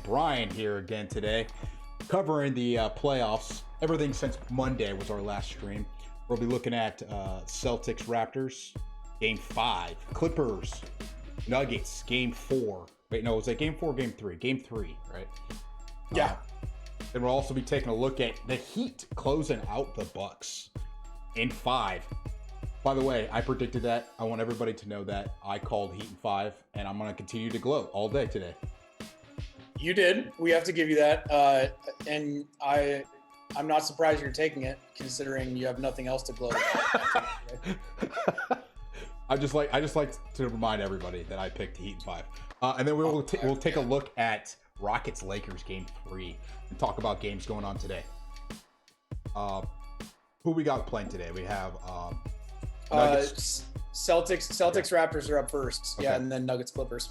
Brian here again today, covering the playoffs. Everything since Monday was our last stream. We'll be looking at Celtics Raptors, Game 5, Clippers, Nuggets, Game 4. Wait, no, was that Game 4 or Game 3? Game 3, right? Yeah. Then we'll also be taking a look at the Heat closing out the Bucs in 5. By the way, I predicted that. I want everybody to know that I called Heat in 5, and I'm going to continue to gloat all day today. You did. We have to give you that. And I'm not surprised you're taking it, considering you have nothing else to gloat about. I just like to remind everybody that I picked Heat in 5. And then we'll take a look at Rockets Lakers Game 3 and talk about games going on today. Who we got playing today? We have Celtics Raptors are up first. Okay. Yeah, and then Nuggets Clippers.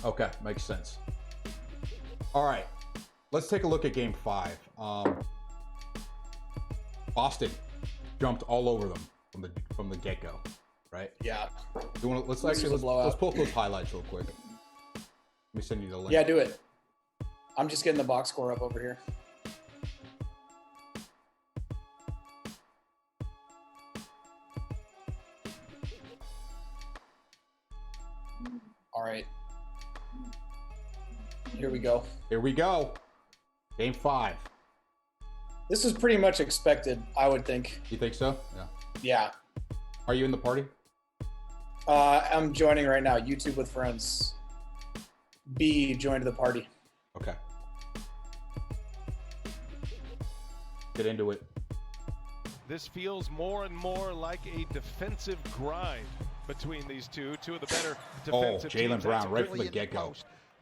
Okay, makes sense. All right, let's take a look at Game 5. Boston jumped all over them from the get-go, right? Yeah. Let's pull up those highlights real quick. Let me send you the link. Yeah, do it. I'm just getting the box score up over here. All right. Here we go. Here we go. Game 5. This is pretty much expected, I would think. You think so? Yeah. Yeah. Are you in the party? I'm joining right now. YouTube with friends. B joined the party. Okay. Get into it. This feels more and more like a defensive grind between these two of the better defensive teams. Jaylen Brown right from the get-go.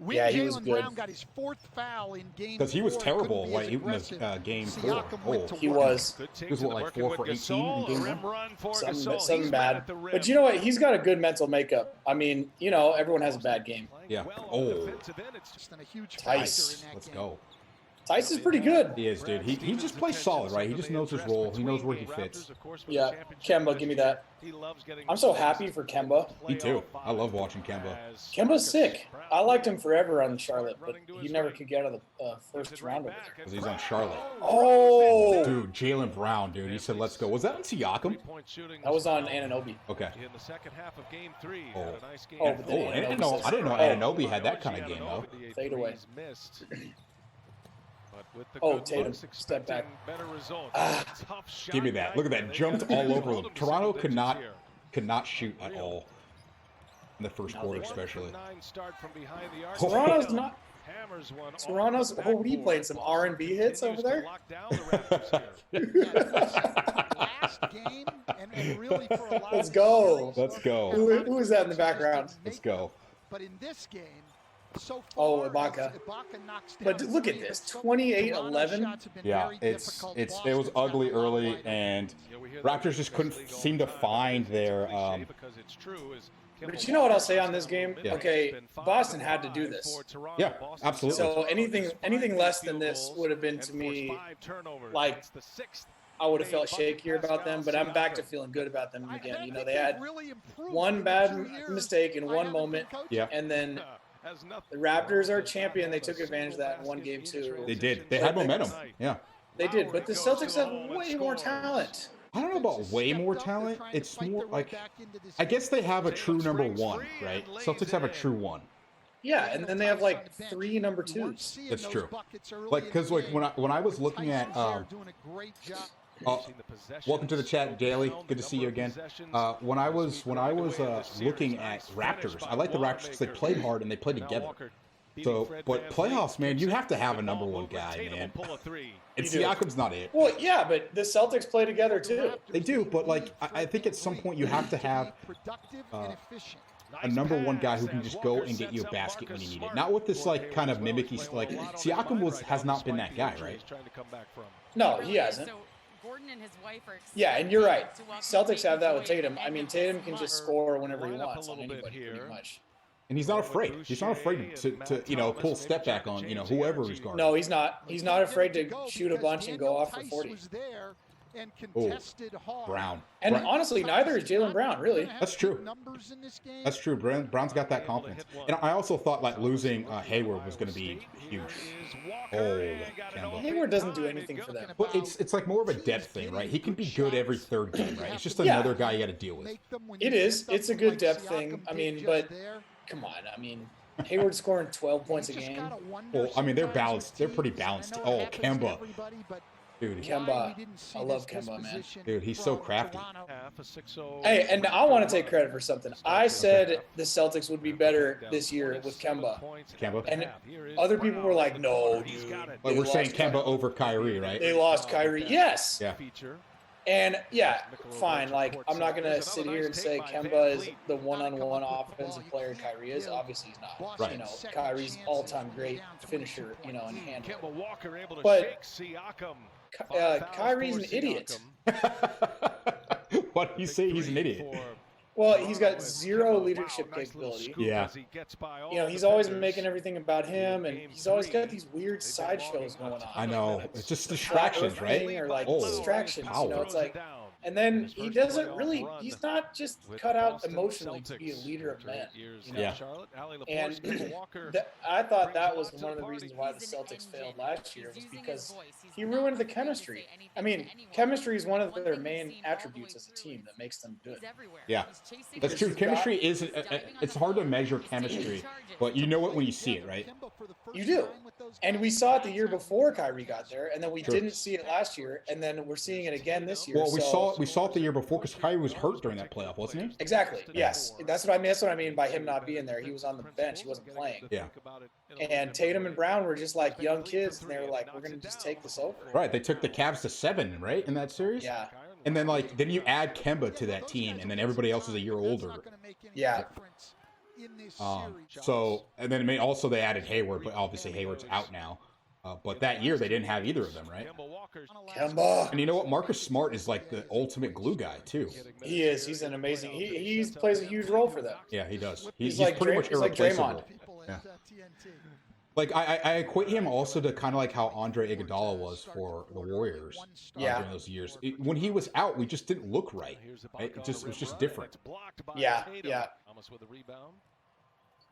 Yeah, he was good. Brown got his 4th foul in game 4. Because he was terrible like in this game 4. He was. He was what, like 4 for 18 in game 1? Something bad. But you know what? He's got a good mental makeup. I mean, everyone has a bad game. Yeah. Tice. Let's go. Tice is pretty good. He is, dude. He just plays solid, right? He just knows his role. He knows where he fits. Yeah. Kemba, give me that. I'm so happy for Kemba. Me too. I love watching Kemba. Kemba's sick. I liked him forever on Charlotte, but he never could get out of the first round over there. Because he's on Charlotte. Oh! Dude, Jaylen Brown, dude. He said, let's go. Was that on Siakam? That was on Anunoby. Okay. In the second half of game 3. I didn't know Anunoby had that kind of game, though. Fade away. Tatum, step back. Give me that. Look at that. Jumped all over them. Toronto could not shoot at all in the first quarter, especially. Toronto's. Oh, what are you playing? Some R&B hits over there? Let's go. Let's go. Who is that in the background? Let's go. But in this game, so far, Ibaka. But look at this, 28-11. Yeah, it was ugly early, and Raptors just couldn't seem to find their. But you know what I'll say on this game? Yeah. Okay, Boston had to do this. Yeah, absolutely. So anything less than this would have been to me like I would have felt shakier about them. But I'm back to feeling good about them again. They had one bad mistake in one moment, and then. The Raptors are champion. They took advantage of that in one game too. They did. They had momentum. Yeah. They did, but the Celtics have way more talent. I don't know about way more talent. It's more like, I guess they have a true number 1, right? Celtics have a true 1. Yeah, and then they have like 3 number 2s. That's true. Because when I was looking at welcome to the chat, Daily. Good to see you again. When I was looking at Raptors, I like the Raptors because they played hard and they played together. So, but playoffs, man, you have to have a number 1 guy, man. And Siakam's not it. Well, yeah, but the Celtics play together too. They do, but like I think at some point you have to have a number 1 guy who can just go and get you a basket when you need it. Not with this like kind of mimicky like Siakam has not been that guy, right? No, he hasn't. Gordon and his wife are yeah, and you're right. Celtics have that with Tatum. I mean, Tatum can just score whenever he wants on anybody, pretty much. And he's not afraid. He's not afraid to pull step back on whoever he's guarding. No, he's not. He's not afraid to shoot a bunch and go off for 40. and contested hard. Brown. And honestly, neither is Jaylen Brown, really. That's true. Numbers in this game. That's true. Brown's got that confidence. And I also thought like losing Hayward was going to be huge. Oh, Kemba. Hayward doesn't do anything for them. But it's like more of a depth thing, right? He can be good every third game, right? It's just another guy you got to deal with. It is. It's a good depth thing. I mean, but come on. I mean, Hayward scoring 12 points a game. Well, I mean, they're balanced. They're pretty balanced. Oh, Kemba. Dude, Kemba. I love Kemba, man. Dude, he's so crafty. Hey, and I want to take credit for something. I said the Celtics would be better this year with Kemba. Kemba. And other people were like, no, dude. But we're saying Kemba over Kyrie, right? They lost Kyrie. Yes. Yeah. And yeah, fine. Like, I'm not going to sit here and say Kemba is the one-on-one offensive player Kyrie is. Obviously, he's not. Right. You know, Kyrie's all-time great finisher, you know, and handler. But Kyrie's an idiot. Why do you say he's an idiot? Well, he's got zero leadership capability. Yeah. You know, he's always been making everything about him, and he's always got these weird sideshows going on. I know. It's just distractions, right? Or like distractions. Power. You know, it's like, and then he doesn't really. He's not just cut out emotionally to be a leader of men. You know? Yeah. And I thought that was one of the reasons why the Celtics failed last year was because he ruined the chemistry. I mean, chemistry is one of their main attributes as a team that makes them good. Yeah, that's true. Chemistry is, it's hard to measure chemistry, but you know it when you see it, right? You do. And we saw it the year before Kyrie got there, and then we didn't see it last year, and then we're seeing it again this year. Well, we saw it the year before because Kyrie was hurt during that playoff, wasn't he? Exactly. Yes, that's what I mean. That's what I mean by him not being there. He was on the bench. He wasn't playing. Yeah. And Tatum and Brown were just like young kids, and they were like, "We're gonna just take this over." Right. They took the Cavs to 7, right, in that series. Yeah. And then then you add Kemba to that team, and then everybody else is a year older. Yeah. So, and then also they added Hayward, but obviously Hayward's out now. But that year they didn't have either of them, right? Kemba. And you know what? Marcus Smart is like the ultimate glue guy too. He is. He's an amazing. He plays a huge role for them. Yeah, he does. He's like pretty much irreplaceable. Draymond. Yeah. Like I equate him also to kind of like how Andre Iguodala was for the Warriors during those years. When he was out, we just didn't look right. It was just different. Yeah, yeah.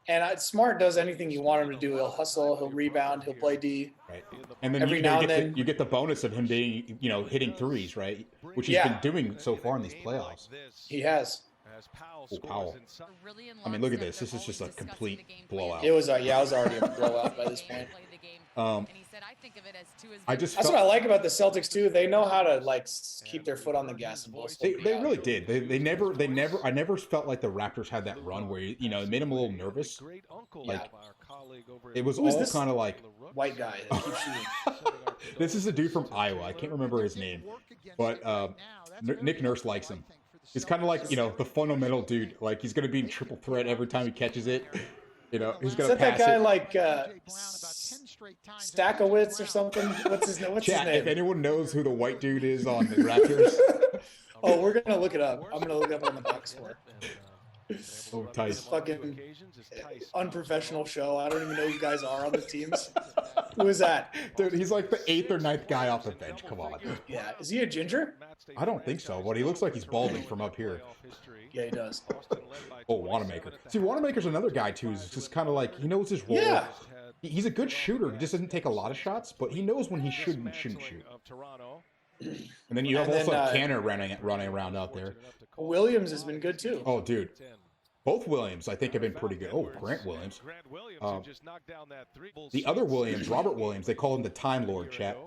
And Smart does anything you want him to do. He'll hustle, he'll rebound, he'll play D. Right. And then every now and then you get the bonus of him being, hitting threes, right? Which he's been doing so far in these playoffs. He has. Powell. I mean, look at this. This is just a complete blowout. It was already a blowout by this point. That's what I like about the Celtics too. They know how to keep their foot on the gas and blow. They really did. They never. I never felt like the Raptors had that run where it made them a little nervous. Like it was all kind of like white guy that keeps shooting. This is a dude from Iowa. I can't remember his name, but Nick Nurse likes him. He's kind of like the fundamental dude. Like he's gonna be in triple threat every time he catches it. He's gonna pass that guy it. like Stackowitz or something? What's his name? If anyone knows who the white dude is on the Raptors. Oh, we're gonna look it up. I'm gonna look it up on the box score. Oh, Tice. Fucking unprofessional show. I don't even know who you guys are on the teams. Who is that? Dude, he's like the 8th or 9th guy off the bench. Come on. Yeah. Is he a ginger? I don't think so, but he looks like he's balding from up here. Yeah, he does. Oh, Wanamaker. See, Wanamaker's another guy, too, who's just kind of like, he knows his role. Yeah. He's a good shooter. He just doesn't take a lot of shots, but he knows when he should and shouldn't shoot. And then you have also Canner running around out there. Williams has been good, too. Oh, dude. Both Williams, I think, have been pretty good. Oh, Grant Williams. The other Williams, Robert Williams, they call him the Time Lord, chat.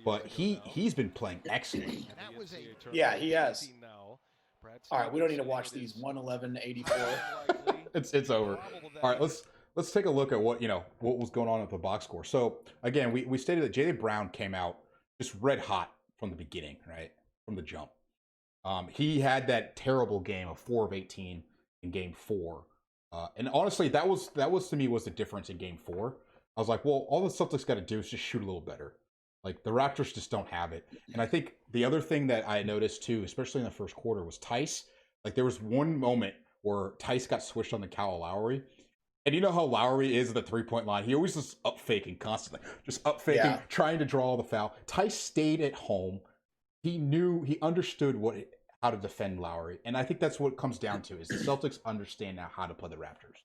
But he's been playing excellent. Yeah, he has. All right, we don't need to watch these 111-84. It's over. All right, let's take a look at what was going on at the box score. So again, we stated that Jaylen Brown came out just red hot from the beginning, right? From the jump. He had that terrible game of 4 of 18 in game 4. And honestly, that was to me was the difference in game 4. I was like, well, all the Celtics got to do is just shoot a little better. Like the Raptors just don't have it. And I think the other thing that I noticed too, especially in the first quarter, was Tice. Like there was one moment where Tice got switched on the Kyle Lowry. And you know how Lowry is at the 3-point line. He always just up faking constantly. Just up faking, trying to draw the foul. Tice stayed at home. he understood how to defend Lowry, and I think that's what it comes down to is the Celtics understand now how to play the Raptors.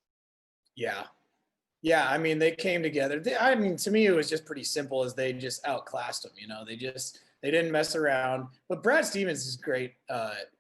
Yeah. Yeah, I mean, they came together. To me, it was just pretty simple as they just outclassed them. They didn't mess around. But Brad Stevens is a great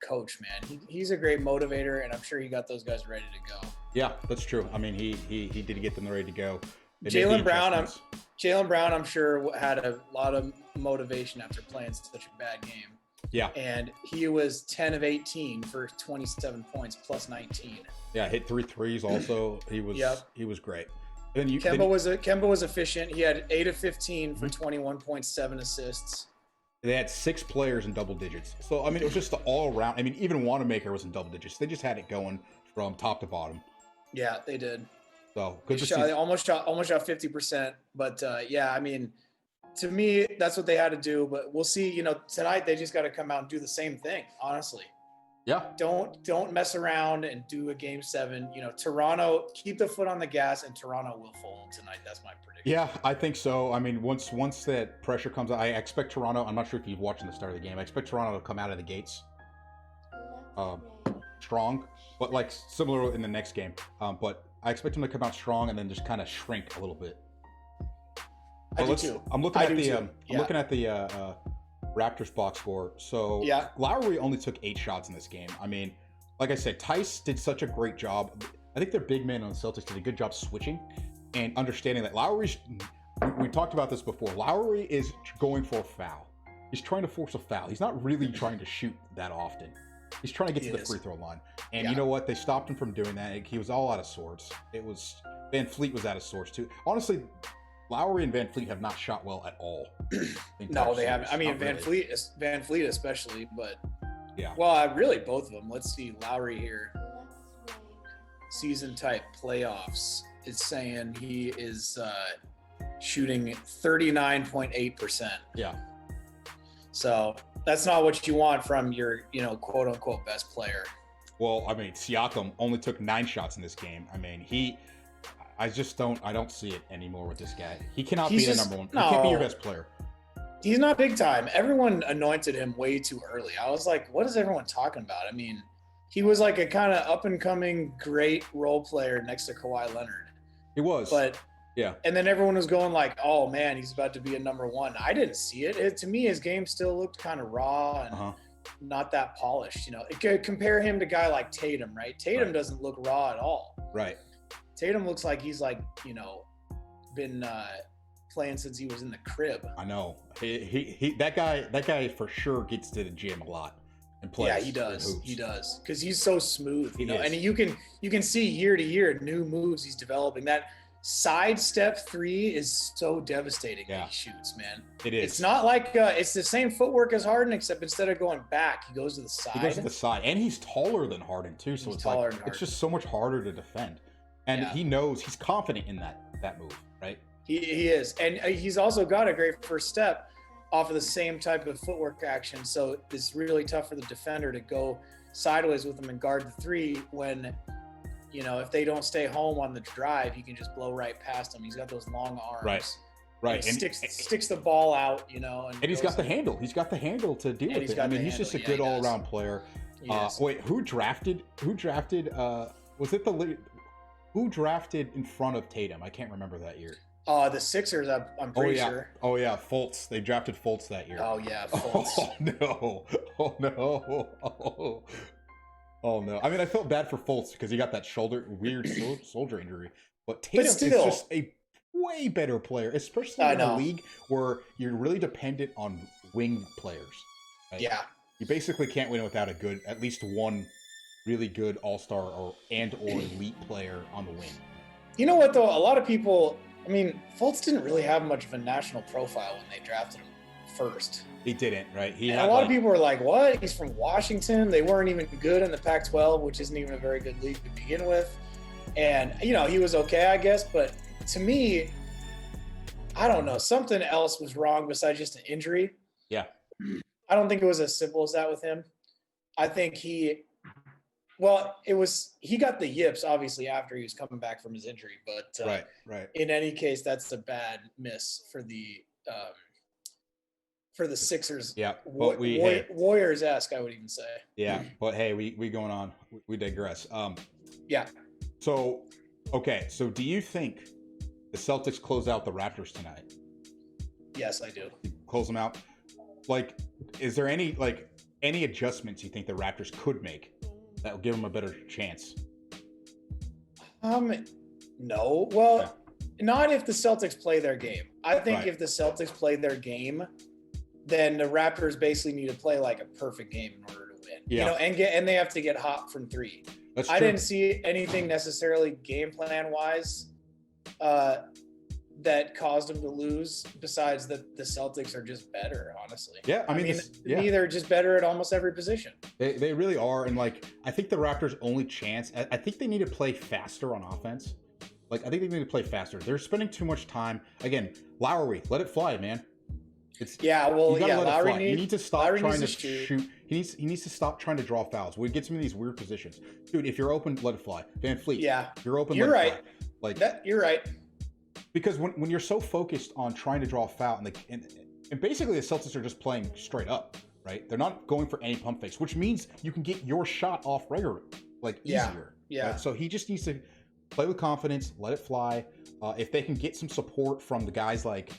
coach, man. He's a great motivator, and I'm sure he got those guys ready to go. Yeah, that's true. I mean, he did get them ready to go. Jaylen Brown, I'm sure had a lot of motivation after playing such a bad game. Yeah. And he was 10 of 18 for 27 points plus 19. Yeah, hit 3 threes also. He was great. And Kemba was efficient. He had 8 of 15 for 21.7 assists. They had 6 players in double digits. So, I mean, it was just the all around. I mean, even Wanamaker was in double digits. They just had it going from top to bottom. Yeah, they did. So, good to see. They almost shot 50%. But, yeah, I mean, to me, that's what they had to do. But we'll see. Tonight they just got to come out and do the same thing, honestly. Yeah. Don't mess around and do a game 7. Toronto, keep the foot on the gas, and Toronto will fold tonight. That's my prediction. Yeah, I think so. I mean, once that pressure comes out, I expect Toronto. I'm not sure if you've watched the start of the game. I expect Toronto to come out of the gates strong, but like similar in the next game. But I expect them to come out strong and then just kind of shrink a little bit. I do too. I'm looking at the Raptors box score. So yeah. Lowry only took 8 shots in this game. I mean, like I said, Tice did such a great job. I think their big man on the Celtics did a good job switching and understanding that Lowry's. We talked about this before. Lowry is going for a foul. He's trying to force a foul. He's not really trying to shoot that often. He's trying to get to the free throw line. And you know what? They stopped him from doing that. He was all out of sorts. Van Fleet was out of sorts too. Honestly, Lowry and Van Fleet have not shot well at all. No, they haven't. I mean, Van Fleet especially, but yeah. Well, really both of them. Let's see, Lowry here. Season type playoffs. It's saying he is shooting 39.8%. Yeah. So that's not what you want from your, quote unquote best player. Well, I mean, Siakam only took 9 shots in this game. I mean, I don't see it anymore with this guy. He cannot be the number one. He can't be your best player. He's not big time. Everyone anointed him way too early. I was like, what is everyone talking about? I mean, he was like a kind of up and coming great role player next to Kawhi Leonard. He was. But yeah. And then everyone was going like, oh man, he's about to be a number 1. I didn't see it. To me, his game still looked kind of raw and not that polished. Compare him to a guy like Tatum, right? Tatum doesn't look raw at all. Right. Tatum looks like he's like, been playing since he was in the crib. I know. That guy for sure gets to the gym a lot and plays. Yeah, he does. He does. Because he's so smooth, and you can see year to year new moves he's developing. That side step 3 is so devastating when he shoots, man. It is. It's not like it's the same footwork as Harden, except instead of going back, he goes to the side. He goes to the side, and he's taller than Harden too. So it's just so much harder to defend. And he knows, he's confident in that move, right? He is. And he's also got a great first step off of the same type of footwork action. So it's really tough for the defender to go sideways with him and guard the 3 when, if they don't stay home on the drive, he can just blow right past him. He's got those long arms. Right. And sticks the ball out, and he's got the handle. He's got the handle to deal with it. I mean, he's just a good all-around player. Wait, who drafted, was it who drafted in front of Tatum? I can't remember that year. The Sixers, I'm pretty sure. Oh, yeah, Fultz. They drafted Fultz that year. Oh, yeah, Fultz. Oh, no. I mean, I felt bad for Fultz because he got that weird shoulder injury. But Tatum is just a way better player, especially in a league where you're really dependent on wing players. Right? Yeah. You basically can't win without at least one really good all-star or elite player on the wing. You know what, though? A lot of people, Fultz didn't really have much of a national profile when they drafted him first. He didn't, right? A lot of people were like, what? He's from Washington. They weren't even good in the Pac-12, which isn't even a very good league to begin with. And, he was okay, I guess. But to me, I don't know. Something else was wrong besides just an injury. Yeah. I don't think it was as simple as that with him. I think he got the yips obviously after he was coming back from his injury, but right. In any case, that's a bad miss for the for the Sixers. Yeah, but Warriors-esque, I would even say. Yeah, but hey, we going on. We digress. Yeah. So, okay. So, do you think the Celtics close out the Raptors tonight? Yes, I do. Close them out. Like, is there any adjustments you think the Raptors could make that will give them a better chance? No. Well, not if the Celtics play their game. I think Right. if the Celtics play their game, then the Raptors basically need to play like a perfect game in order to win. Yeah. And they have to get hot from three. That's I true. didn't see anything necessarily game plan wise that caused them to lose, besides that the Celtics are just better, honestly. Yeah, I mean, to me, they're just better at almost every position. They really are, and like I think the Raptors' only chance. I think they need to play faster on offense. Like I think they need to play faster. They're spending too much time. Again, Lowry, let it fly, man. Lowry you need to stop Lowry trying to needs to shoot. He needs to stop trying to draw fouls. We get him in these weird positions, dude. If you're open, let it fly. Van Fleet, if you're open. You're let it right. fly. Like that, you're right. Because when you're so focused on trying to draw a foul, and basically the Celtics are just playing straight up, right? They're not going for any pump fakes, which means you can get your shot off regular, like easier. Yeah. Right? So he just needs to play with confidence, let it fly. If they can get some support from the guys like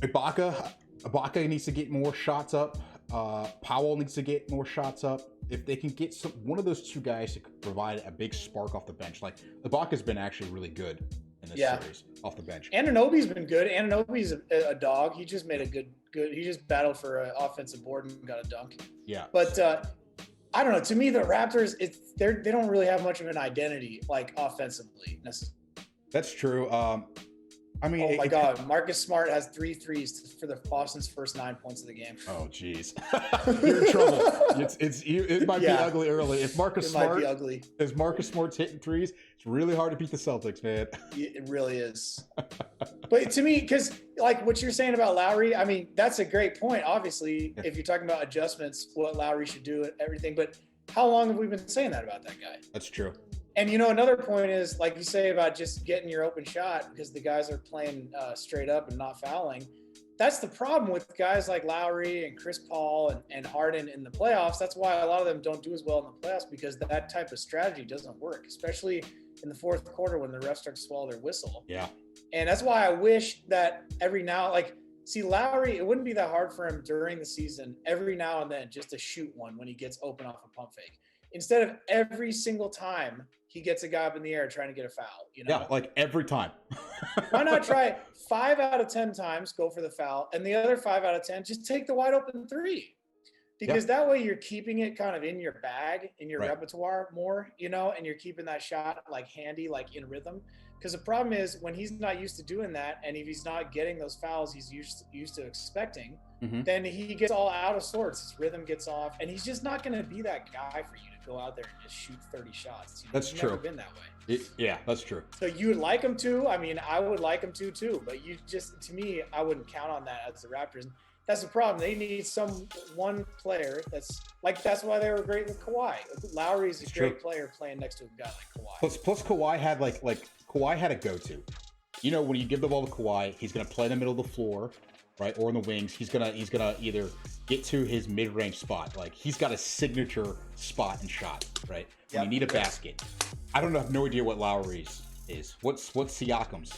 Ibaka needs to get more shots up. Powell needs to get more shots up. If they can get one of those two guys to provide a big spark off the bench, like Ibaka's been actually really good in this series off the bench. Anunoby's been good. Anunoby's a dog. He just made a good. He just battled for an offensive board and got a dunk. Yeah. But I don't know. To me, the Raptors, they don't really have much of an identity, like offensively. That's true. I mean, oh my God, Marcus Smart has 3 threes for the Boston's first 9 points of the game. Oh geez, you're in trouble. It might be ugly early. If Marcus Smart Smart's hitting threes, it's really hard to beat the Celtics, man. It really is. But to me, because like what you're saying about Lowry, I mean, that's a great point. Obviously, if you're talking about adjustments, what Lowry should do, everything. But how long have we been saying that about that guy? That's true. And, another point is, like you say about just getting your open shot because the guys are playing straight up and not fouling. That's the problem with guys like Lowry and Chris Paul and Harden in the playoffs. That's why a lot of them don't do as well in the playoffs, because that type of strategy doesn't work, especially in the fourth quarter when the refs start to swallow their whistle. Yeah. And that's why I wish that every now, Lowry, it wouldn't be that hard for him during the season, every now and then, just to shoot one when he gets open off a pump fake. Instead of every single time he gets a guy up in the air trying to get a foul. Yeah, like every time. Why not try 5 out of 10 times, go for the foul, and the other 5 out of 10, just take the wide open 3. Because that way you're keeping it kind of in your bag, in your repertoire more, and you're keeping that shot handy, in rhythm. Because the problem is when he's not used to doing that, and if he's not getting those fouls he's used to expecting, then he gets all out of sorts. His rhythm gets off, and he's just not going to be that guy for you to go out there and just shoot 30 shots. That's He's true. Never been that way. That's true. So you would like him to. I mean, I would like him to too. But to me, I wouldn't count on that as the Raptors. That's the problem. They need one player that's why they were great with Kawhi. Lowry's a great player playing next to a guy like Kawhi. Plus Kawhi had Kawhi had a go-to. When you give the ball to Kawhi, he's gonna play in the middle of the floor, right, or in the wings. He's gonna either get to his mid-range spot. He's got a signature spot and shot, right? When you need a basket. I have no idea what Lowry's is. What's Siakam's?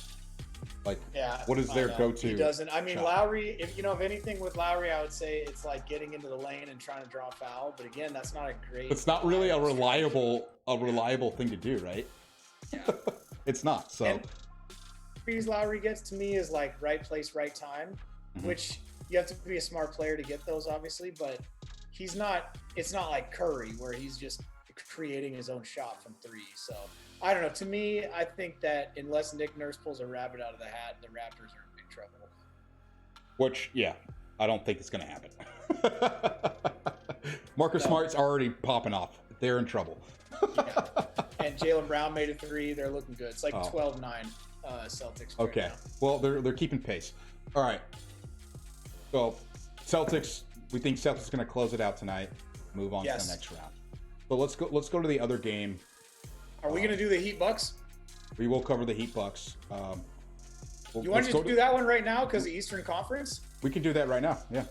What is their go-to? He doesn't. I mean, shot? Lowry. If anything with Lowry, I would say it's like getting into the lane and trying to draw a foul. But again, that's not a great. It's not really a reliable thing to do, right? Yeah. It's not. So. And Lowry gets to me is right place, right time, which you have to be a smart player to get those, obviously. But he's not. It's not like Curry where he's just creating his own shot from 3. So. I don't know. To me, I think that unless Nick Nurse pulls a rabbit out of the hat, the Raptors are in big trouble. Which, I don't think it's going to happen. Marcus Smart's already popping off. They're in trouble. And Jaylen Brown made a 3. They're looking good. It's 12-9 Celtics. Okay. Right now. Well, they're keeping pace. All right. So, Celtics. We think Celtics going to close it out tonight. Move on to the next round. So let's go to the other game. Are we going to do the Heat Bucks? We will cover the Heat Bucks. You want to do that one right now because of Eastern Conference? We can do that right now. Yeah.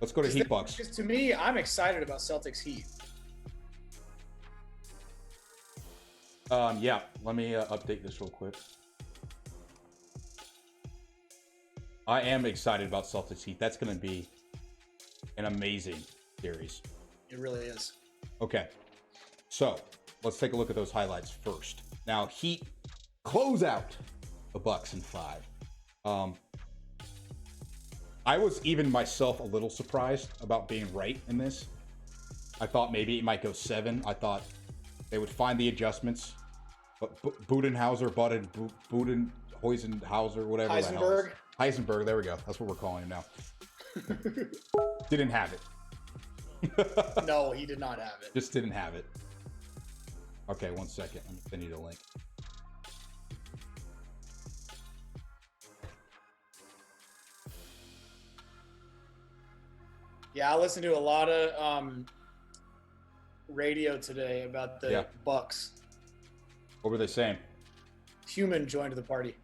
Let's go to Heat Bucks. Because to me, I'm excited about Celtics Heat. Yeah. Let me update this real quick. I am excited about Celtics Heat. That's going to be an amazing series. It really is. Okay. So let's take a look at those highlights first. Now, Heat close out the Bucs in 5. I was even myself a little surprised about being right in this. I thought maybe it might go 7. I thought they would find the adjustments. But Budenhauser, Hoisenhauser, whatever the hell. Heisenberg. Heisenberg, there we go. That's what we're calling him now. Didn't have it. No, he did not have it. Just didn't have it. Okay, 1 second. I'm sending you the link. Yeah, I listened to a lot of radio today about the Bucs. What were they saying? Human joined the party.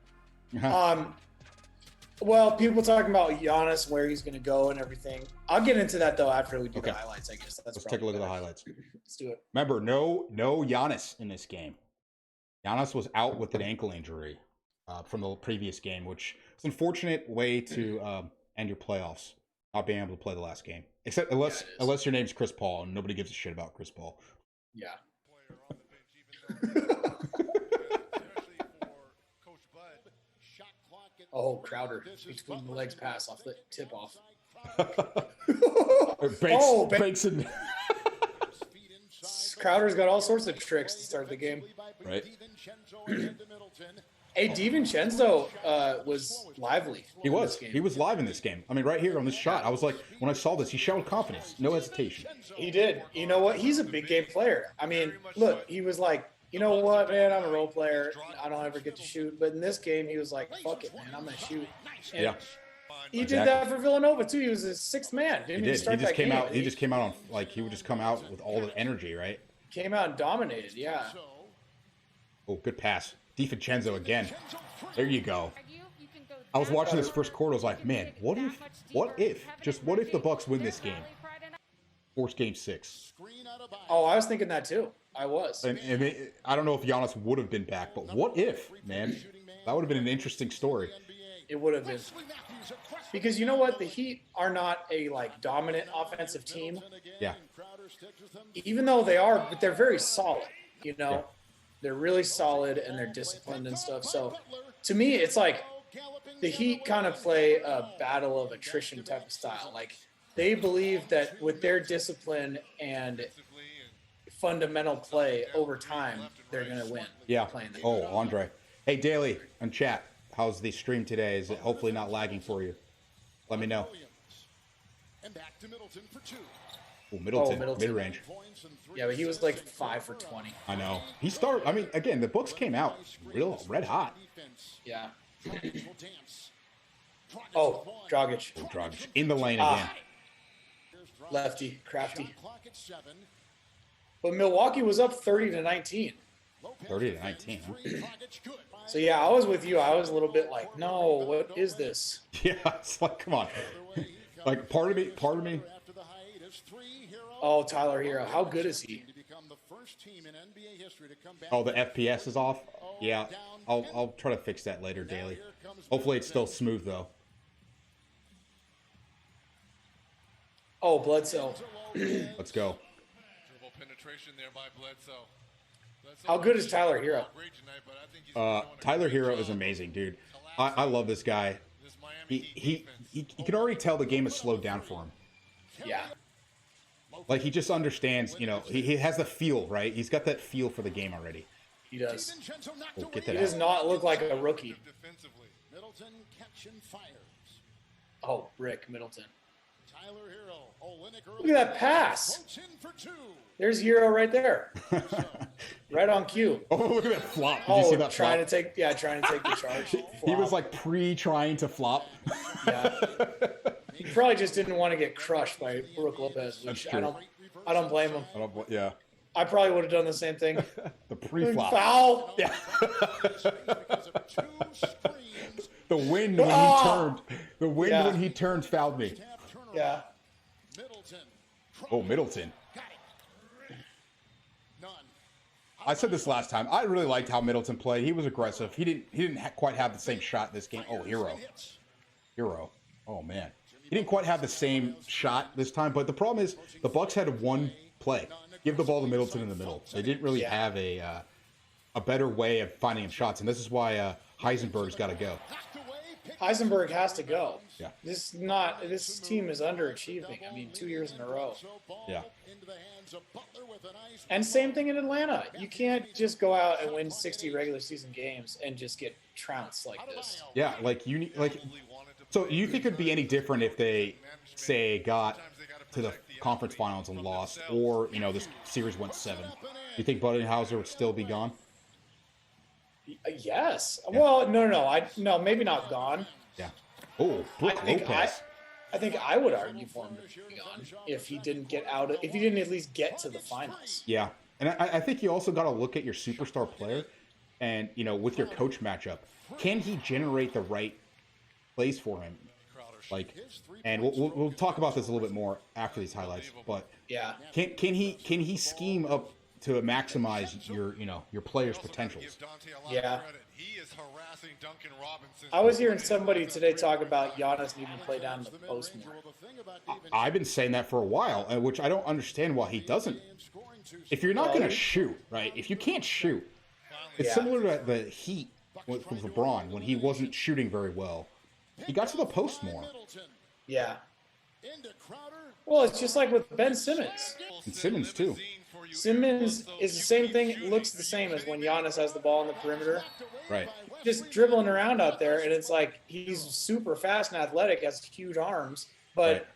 Well, people talking about Giannis, where he's going to go and everything. I'll get into that, though, after we do the highlights, I guess. Let's take a look at the highlights. Let's do it. Remember, no Giannis in this game. Giannis was out with an ankle injury from the previous game, which is an unfortunate way to end your playoffs, not being able to play the last game. Except unless your name's Chris Paul, and nobody gives a shit about Chris Paul. Yeah. Oh, Crowder between the legs pass off the tip off. Banks and Crowder's got all sorts of tricks to start the game. Right. Hey, DiVincenzo was lively. He was. He was live in this game. I mean, right here on this shot, I was like, when I saw this, he showed confidence, no hesitation. He did. You know what? He's a big game player. I mean, look, he was like, you know what, man? I'm a role player. I don't ever get to shoot. But in this game, he was like, fuck it, man. I'm going to shoot. And he did that for Villanova, too. He was his 6th man. Didn't he? He just came out. He just came out on, like, he would just come out with all the energy, right? Came out and dominated, yeah. Oh, good pass. DiVincenzo again. There you go. I was watching this first quarter. I was like, man, what if the Bucs win this game? Force game 6. Oh, I was thinking that too. I was. And I don't know if Giannis would have been back, but what if, man? That would have been an interesting story. It would have been. Because you know what? The Heat are not a dominant offensive team. Yeah. Even though they are, but they're very solid, you know? Yeah. They're really solid and they're disciplined and stuff. So to me, it's like the Heat kind of play a battle of attrition type of style. Like they believe that with their discipline and fundamental play over time, they're going to win. Yeah. Oh, Andre. Hey, Daly, on chat, how's the stream today? Is it hopefully not lagging for you? Let me know. And back to Middleton for 2. Oh, Middleton. Mid-range. Yeah, but he was like 5 for 20. I know. He started, I mean, again, the Bucs came out real red hot. Yeah. Oh, Dragic. Oh, Dragic. In the lane again. Lefty, crafty. But Milwaukee was up 30-19. 30-19. Huh? So yeah, I was with you. I was a little bit like, no, what is this? Yeah, it's like, come on. Like, part of me. Oh, Tyler Hero. How good is he? Oh, the FPS is off? Yeah, I'll try to fix that later, Daily. Hopefully it's still smooth, though. Oh, Bledsoe. Let's go. How good is Tyler Hero? Tyler Hero is amazing, dude. I love this guy. He can already tell the game has slowed down for him. Yeah. Like, he just understands, you know, he has the feel, right? He's got that feel for the game already. He does. Oh, get that he out. does not look like a rookie. Oh, Rick Middleton. Look at that pass. There's Hero right there. Right on cue. Oh, look at that flop. Did you see that trying flop? to take the charge. He was like trying to flop. Yeah. He probably just didn't want to get crushed by Brook Lopez, which I don't blame him. Yeah. I probably would have done the same thing. The pre-flop. Foul. Yeah. The wind when he turned. The wind when he turned fouled me. Yeah. Oh, Middleton. I said this last time. I really liked how Middleton played. He was aggressive. He didn't quite have the same shot this game. Oh, Hero. Oh man, he didn't quite have the same shot this time. But the problem is the Bucs had one play. Give the ball to Middleton in the middle. They didn't really have a better way of finding him shots, and this is why Heisenberg's got to go. Heisenberg has to go. Yeah. This team is underachieving. I mean, 2 years in a row. Yeah. And same thing in Atlanta. You can't just go out and win 60 regular season games and just get trounced like this. Yeah, so you think it'd be any different if they say got to the conference finals and lost, or this series went 7? You think Budenhauser would still be gone? Yes. Yeah. Well, no, maybe not gone. Yeah. Oh, Brook Lopez. I think I would argue for him to be gone if he didn't if he didn't at least get to the finals. Yeah, and I think you also got to look at your superstar player, and with your coach matchup, can he generate the right plays for him? And we'll talk about this a little bit more after these highlights. But yeah, can he scheme up to maximize your players' potentials? Yeah. I was hearing somebody today talk about Giannis needing to play down the post more. I've been saying that for a while, which I don't understand why he doesn't. If you're not going to shoot, right? If you can't shoot, it's similar to the Heat with LeBron when he wasn't shooting very well. He got to the post more. Yeah. Well, it's just like with Ben Simmons. And Simmons, too. Simmons is the same thing. It looks the same as when Giannis has the ball in the perimeter. Right. Just dribbling around out there, and it's like he's super fast and athletic, has huge arms, but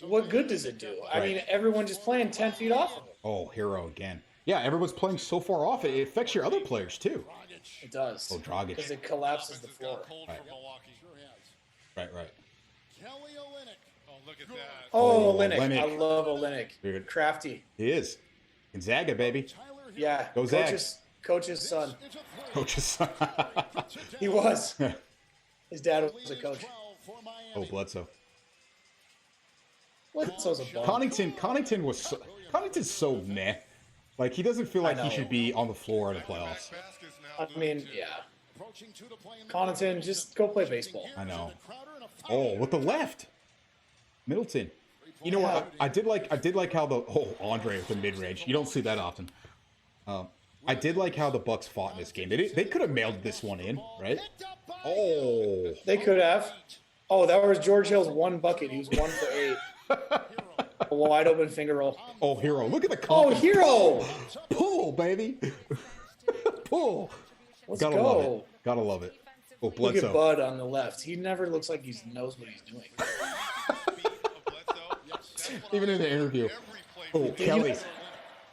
what good does it do? I mean, everyone just playing 10 feet off of him. Oh, Hero again. Yeah, everyone's playing so far off, it affects your other players, too. It does. Oh, Dragic. Because it collapses the floor. Right. Look at that. Oh, Olynyk. I love Olynyk. Crafty. He is. Gonzaga, baby. Yeah. Go Zag. Coach's son. Coach's son. He was. His dad was a coach. Oh, Bledsoe. Bledsoe's a bum. Connington's so meh. Like, he doesn't feel like he should be on the floor in the playoffs. I mean, yeah. Connaughton, just go play baseball. I know. Oh, with the left. Middleton. You know what? I did like how Andre with the mid-range. You don't see that often. I did like how the Bucs fought in this game. They could have mailed this one in, right? Oh. They could have. Oh, that was George Hill's one bucket. He was 1 for 8. A wide open finger roll. Oh, Hero. Look at the confidence. Oh, Hero. Pull, baby. Pull. Let's Gotta go. love it. Gotta love it. Oh, Bledsoe. Look at Bud on the left. He never looks like he knows what he's doing. Even in the interview. Oh,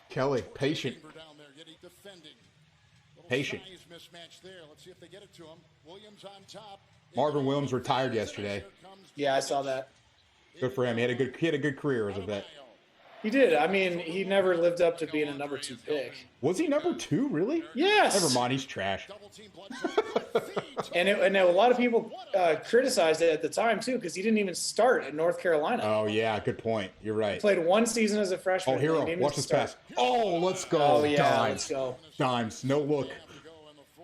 Kelly, patient. Patient. Marvin Williams retired yesterday. Yeah, I saw that. Good for him. He had a good career as a vet. He did. I mean, he never lived up to being a number 2 pick. Was he number 2, really? Yes. Never mind, he's trash. And a lot of people criticized it at the time, too, because he didn't even start at North Carolina. Oh, yeah, good point. You're right. He played 1 season as a freshman. Oh, Hero, watch this pass. Oh, let's go. Oh, yeah, Dimes. let's go. Dimes, no look.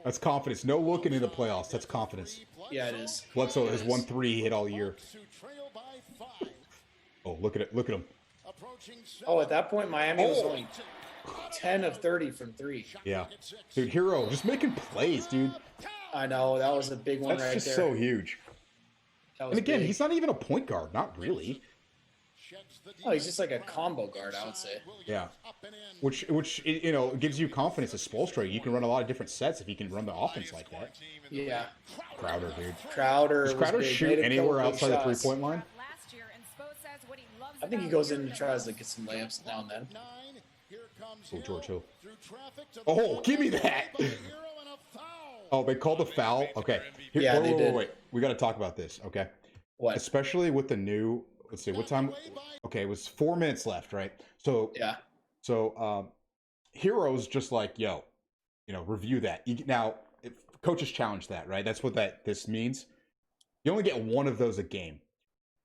That's confidence. No looking into the playoffs. That's confidence. Yeah, it is. Bledsoe has 1 3 he hit all year. Oh, look at it. Look at him. Oh, at that point, Miami was only 10 of 30 from 3. Yeah. Dude, Hero, just making plays, dude. I know. That was a big one right there. That's just so huge. And again, he's not even a point guard. Not really. Oh, he's just like a combo guard, I would say. Yeah. Which gives you confidence as Spoelstra. You can run a lot of different sets if you can run the offense like that. Yeah. Crowder, dude. Does Crowder shoot anywhere outside the 3-point line? I think he goes in and tries to get some layups now and then. Oh, George Hill. Oh, give me that. Oh, they called the foul? Okay. Wait. We got to talk about this, okay? What? Especially with the new, let's see, what time? Okay, it was 4 minutes left, right? So, yeah. So, Hero's just like, review that. Now, coaches challenge that, right? That's what this means. You only get one of those a game.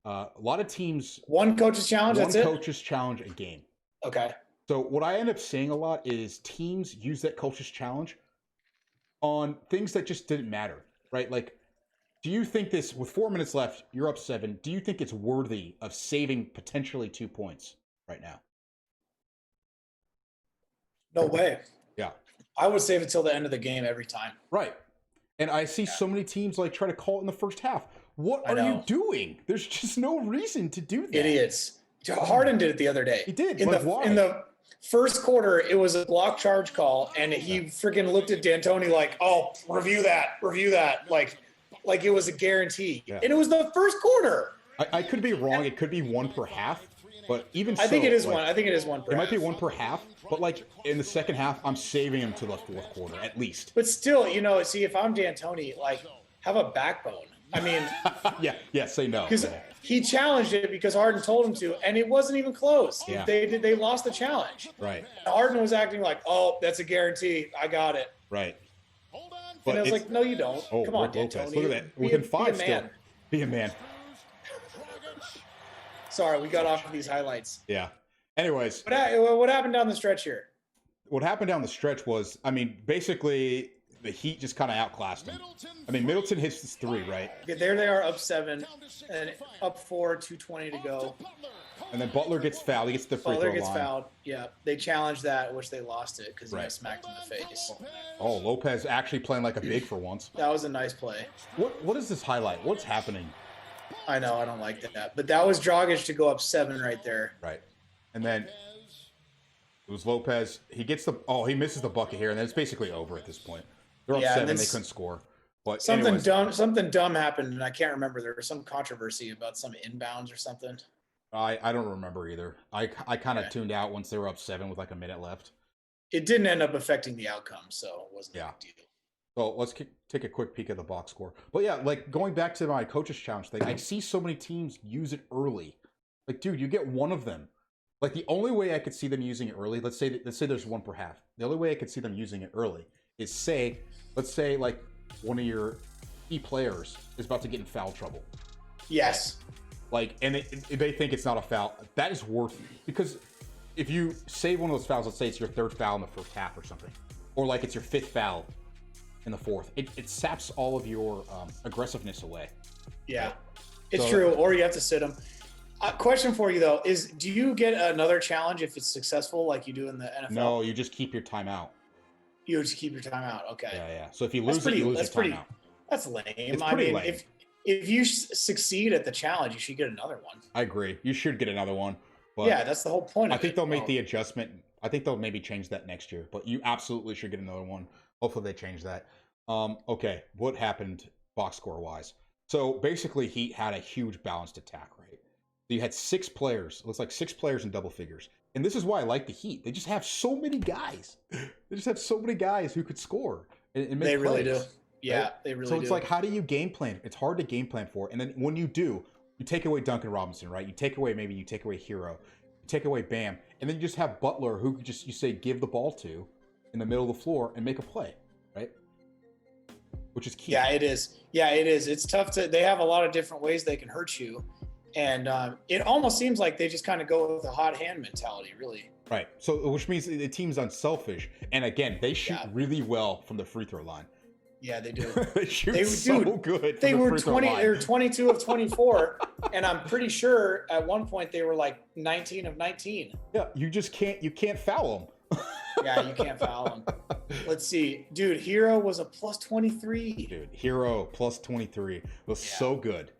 A lot of teams. One coaches challenge. That's it. One coaches challenge a game. Okay. So what I end up seeing a lot is teams use that coaches challenge on things that just didn't matter, right? Like, do you think this, with 4 minutes left, you're up 7, do you think it's worthy of saving potentially 2 points right now? No way. Yeah. I would save it till the end of the game every time. Right. And I see so many teams like try to call it in the first half. What are you doing? There's just no reason to do that. Idiots. Harden did it the other day. He did. In why? In the first quarter, it was a block charge call, and he freaking looked at D'Antoni like, "Oh, review that," like it was a guarantee. Yeah. And it was the first quarter. I could be wrong. It could be 1 per half, but even I think it is one. I think it is 1 per half. It might be 1 per half, but like in the second half, I'm saving him to the fourth quarter at least. But still, see, if I'm D'Antoni, like, have a backbone. I mean, yeah, say no. Because he challenged it because Harden told him to, and it wasn't even close. Yeah. They lost the challenge. Right. Harden was acting like, "Oh, that's a guarantee. I got it." Right. But and I was like, "No, you don't. Come on, D'Antoni. Look at that. Within 5 still. Be a man. Sorry, we got off of these highlights. Yeah. Anyways. What happened down the stretch here? What happened down the stretch was, basically the Heat just kind of outclassed him. Middleton hits this 3, right? Yeah, there they are, up 7, and up 4, 2:20 to go. And then Butler gets fouled. He gets the free throw line. Butler gets fouled. Yeah, they challenged that, which they lost it because he got smacked in the face. Oh, Lopez actually playing like a big for once. That was a nice play. What is this highlight? What's happening? I know, I don't like that. But that was Dragic to go up 7 right there. Right. And then it was Lopez. He misses the bucket here, and then it's basically over at this point. They're up 7, they couldn't score. But something dumb happened, and I can't remember. There was some controversy about some inbounds or something. I don't remember either. I kind of tuned out once they were up 7 with like a minute left. It didn't end up affecting the outcome, so it wasn't a big deal. So let's take a quick peek at the box score. But yeah, like going back to my coaches challenge thing, I see so many teams use it early. Like, dude, you get one of them. Like, the only way I could see them using it early, let's say there's 1 per half. The only way I could see them using it early is let's say like one of your key players is about to get in foul trouble. Yes. Like, and they think it's not a foul. That is worth it. Because if you save one of those fouls, let's say it's your 3rd foul in the first half or something, or like it's your 5th foul in the 4th, it saps all of your aggressiveness away. Yeah, it's true. Or you have to sit them. Question for you though is: do you get another challenge if it's successful, like you do in the NFL? No, you just keep your timeout. You just keep your timeout. Okay. Yeah. So if you lose you lose your timeout. That's lame. It's pretty lame. If you succeed at the challenge, you should get another one. I agree. You should get another one. But yeah, that's the whole point. I think they'll make the adjustment. I think they'll maybe change that next year. But you absolutely should get another one. Hopefully they change that. Okay, what happened box score wise? So basically, Heat had a huge balanced attack, right? So you had 6 players. It looks like 6 players in double figures. And this is why I like the Heat. They just have so many guys. They just have so many guys who could score and make They really plays, do. Yeah, right? they really do. So it's like, how do you game plan? It's hard to game plan for. And then when you do, you take away Duncan Robinson, right? You take away Hero. You take away Bam. And then you just have Butler, who you say give the ball to in the middle of the floor and make a play, right? Which is key. Yeah, it is. It's tough they have a lot of different ways they can hurt you. And it almost seems like they just kind of go with a hot hand mentality, really. Right. So, which means the team's unselfish. And again, they shoot really well from the free throw line. Yeah, they do. They shoot so good. They were 22 of 24, and I'm pretty sure at one point they were like 19 of 19. Yeah, you can't foul them. Yeah, you can't foul them. Let's see. Dude, Hero was a plus 23. Dude, Hero plus 23 was so good.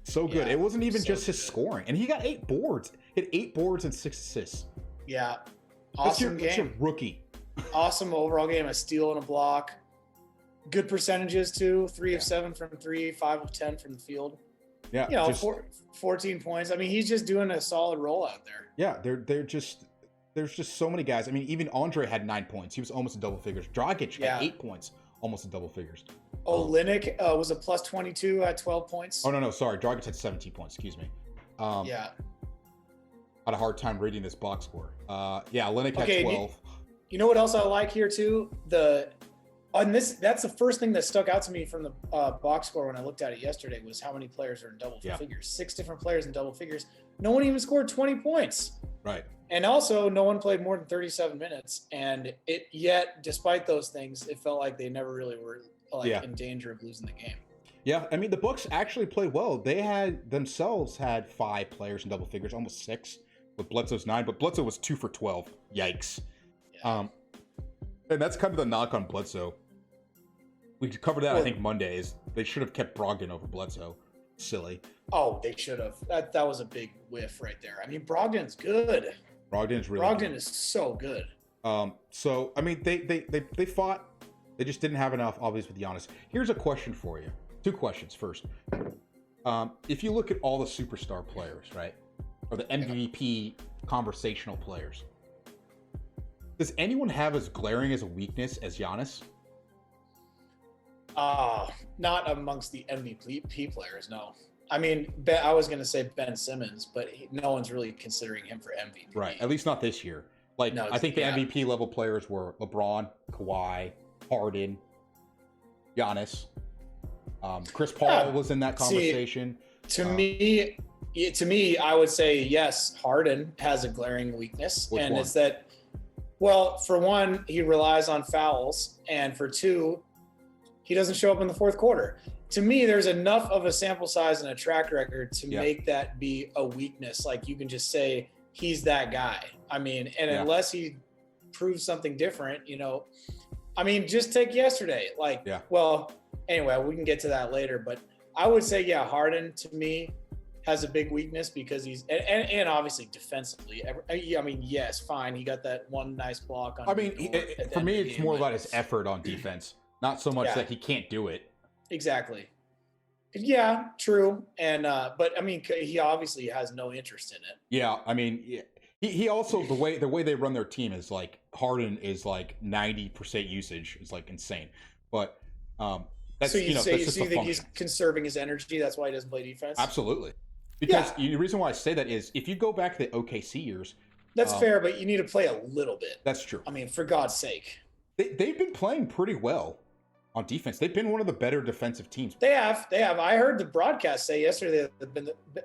So good. It wasn't even just his scoring. And he got 8 boards. He had 8 boards and 6 assists. Yeah. Awesome game. That's your rookie. Awesome overall game. A steal and a block. Good percentages too. 3 of 7 from 3, 5 of 10 from the field. Yeah. 14 points. I mean, he's just doing a solid role out there. Yeah, there's just so many guys. I mean, even Andre had 9 points. He was almost in double figures. Dragic had 8 points, almost in double figures. Olynyk was a plus 22 at 12 points. Oh, no, sorry. Dragic had 17 points. Excuse me. Yeah. I had a hard time reading this box score. Olynyk had 12. You know what else I like here too? And that's the first thing that stuck out to me from the box score when I looked at it yesterday was how many players are in double figures. 6 different players in double figures. No one even scored 20 points. Right. And also, no one played more than 37 minutes. And yet, despite those things, it felt like they never really were in danger of losing the game. Yeah, I mean, the Bucs actually played well. They had 5 players in double figures, almost 6, with Bledsoe's 9, but Bledsoe was 2 for 12. Yikes. Yeah. And that's kind of the knock on Bledsoe. We could cover that, I think, Monday. Is they should have kept Brogdon over Bledsoe. Silly. Oh, they should have. That was a big whiff right there. I mean, Brogdon's good. Brogdon is so good. So I mean, they fought. They just didn't have enough, obviously, with Giannis. Here's a question for you. 2 questions. First, if you look at all the superstar players, right, or the MVP conversational players, does anyone have as glaring as a weakness as Giannis? Not amongst the MVP players, no. I mean, I was going to say Ben Simmons, but no one's really considering him for MVP. Right, at least not this year. Like, no, I think the MVP level players were LeBron, Kawhi, Harden, Giannis. Chris Paul was in that conversation. See, to me, I would say yes. Harden has a glaring weakness, and it's that. Well, for one, he relies on fouls, and for 2, he doesn't show up in the fourth quarter. To me, there's enough of a sample size and a track record to make that be a weakness. Like, you can just say he's that guy. I mean, and unless he proves something different, I mean, just take yesterday. Well, anyway, we can get to that later. But I would say, Harden to me has a big weakness because he's and obviously defensively. I mean, yes, fine, he got that one nice block on. I mean, for me, it's more about his effort on defense, not so much that he can't do it. Exactly. Yeah, true. And but I mean, he obviously has no interest in it. Yeah, I mean, he also the way they run their team is like Harden is like 90% usage. It's like insane. But that's so you think function. He's conserving his energy. That's why he doesn't play defense. Absolutely. Because the reason why I say that is if you go back to the OKC years, that's fair, but you need to play a little bit. That's true. I mean, for God's sake, they've been playing pretty well on defense. They've been one of the better defensive teams. They have. I heard the broadcast say yesterday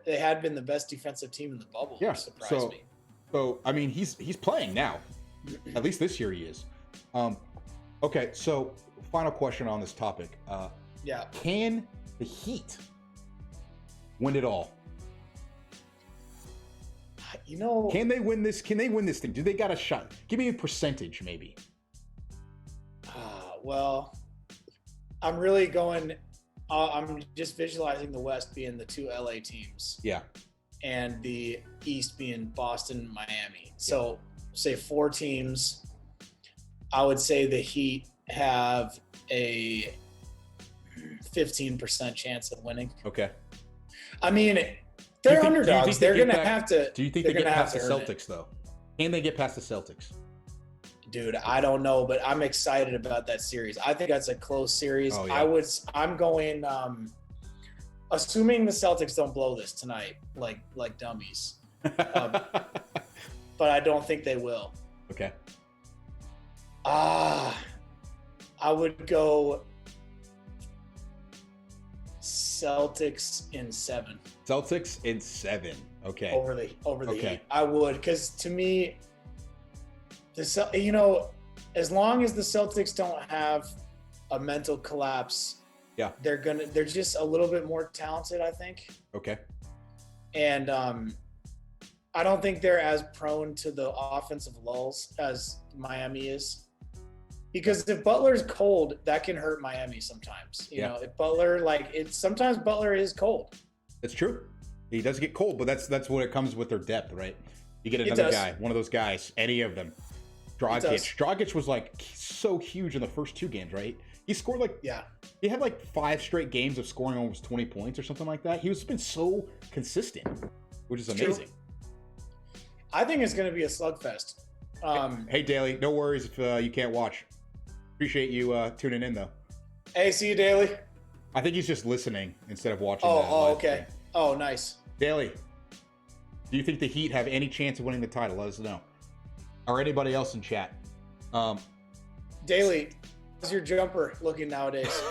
they had been the best defensive team in the bubble. Yeah, which surprised me. So I mean, he's playing now. At least this year he is. Okay, so final question on this topic. Can the Heat win it all? Can they win this? Can they win this thing? Do they got a shot? Give me a percentage, maybe. Well, I'm really going. I'm just visualizing the West being the 2 LA teams. Yeah. And the East being Boston, Miami. So, say 4 teams. I would say the Heat have a 15% chance of winning. Okay. I mean, they're underdogs. They're going to have to. Do you think they get past the Celtics, though? Can they get past the Celtics? Dude, I don't know, but I'm excited about that series. I think that's a close series. Oh, yeah. I'm going, assuming the Celtics don't blow this tonight, like dummies. But I don't think they will. Okay. I would go Celtics in 7. Celtics in 7. Okay. Over the Heat. I would, because to me, as long as the Celtics don't have a mental collapse, they're just a little bit more talented, I think. Okay. And I don't think they're as prone to the offensive lulls as Miami is. Because if Butler's cold, that can hurt Miami sometimes. You know, if Butler, sometimes Butler is cold. It's true. He does get cold, but that's what it comes with their depth, right? You get another guy, one of those guys, any of them. Dragic was so huge in the first 2 games, right? He scored he had 5 straight games of scoring almost 20 points or something like that. He's been so consistent, which is amazing. True. I think it's going to be a slugfest. Hey, Daly, no worries if you can't watch. Appreciate you tuning in, though. Hey, see you, Daly. I think he's just listening instead of watching. Okay. Oh, nice. Daly, do you think the Heat have any chance of winning the title? Let us know. Or anybody else in chat. Daly, your jumper looking nowadays?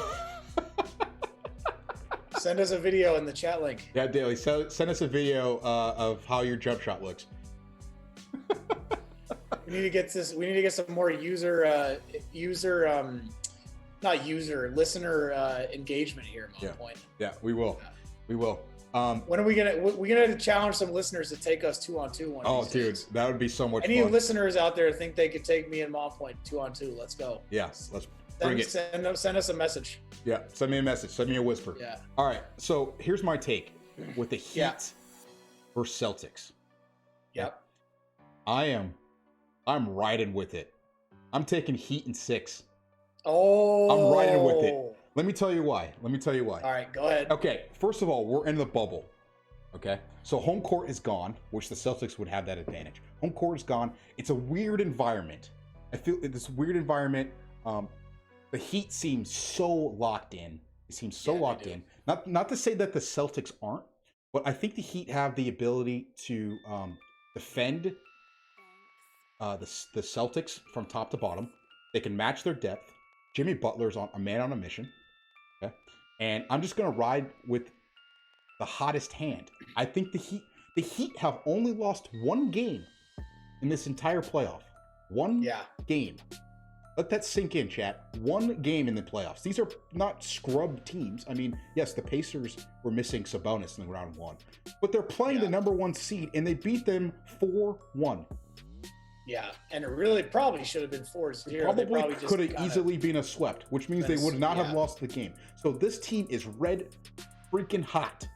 Send us a video in the chat link. Yeah, Daly, send us a video of how your jump shot looks. We need to get this. We need to get some more listener engagement here. Point. Yeah, we will. Yeah. We will. When are we gonna challenge some listeners to take us 2-on-2 one of these dude, days? that would be so much Any fun. listeners out there think they could take me and Mom Point 2-on-2? Let's go. Yes, let's bring it. Send us a message. Yeah, send me a message. Send me a whisper. Yeah. All right. So here's my take with the Heat versus Celtics. Yep. I'm riding with it. I'm taking Heat in 6. Oh. I'm riding with it. Let me tell you why. All right, go ahead. Okay, first of all, we're in the bubble. Okay, so home court is gone, which the Celtics would have that advantage. Home court is gone. It's a weird environment. I feel this weird environment. The Heat seems so locked in. It seems so locked in. Not to say that the Celtics aren't, but I think the Heat have the ability to defend the Celtics from top to bottom. They can match their depth. Jimmy Butler's a man on a mission. Okay, and I'm just gonna ride with the hottest hand. I think the Heat have only lost one game in this entire playoff. One game. Let that sink in, chat. One game in the playoffs. These are not scrubbed teams. I mean, yes, the Pacers were missing Sabonis in round 1, but they're playing the number 1 seed, and they beat them 4-1. Yeah, and it really probably should have been 4-0. Probably could have easily been a swept, which means they would not have lost the game. So this team is red freaking hot.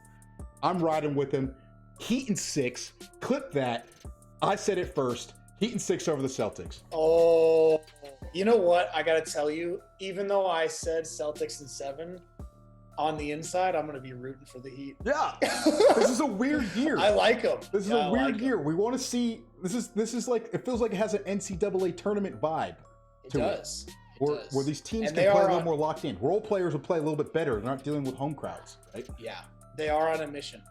I'm riding with them. Heat in 6. Clip that. I said it first. Heat in 6 over the Celtics. Oh, you know what? I got to tell you, even though I said Celtics in 7, on the inside, I'm going to be rooting for the Heat. Yeah. This is a weird year. I like them. This is a weird year. We want to see, this is like, it feels like it has an NCAA tournament vibe. It does. Where these teams can play a little more locked in. Role players will play a little bit better. They're not dealing with home crowds, right? Yeah. They are on a mission.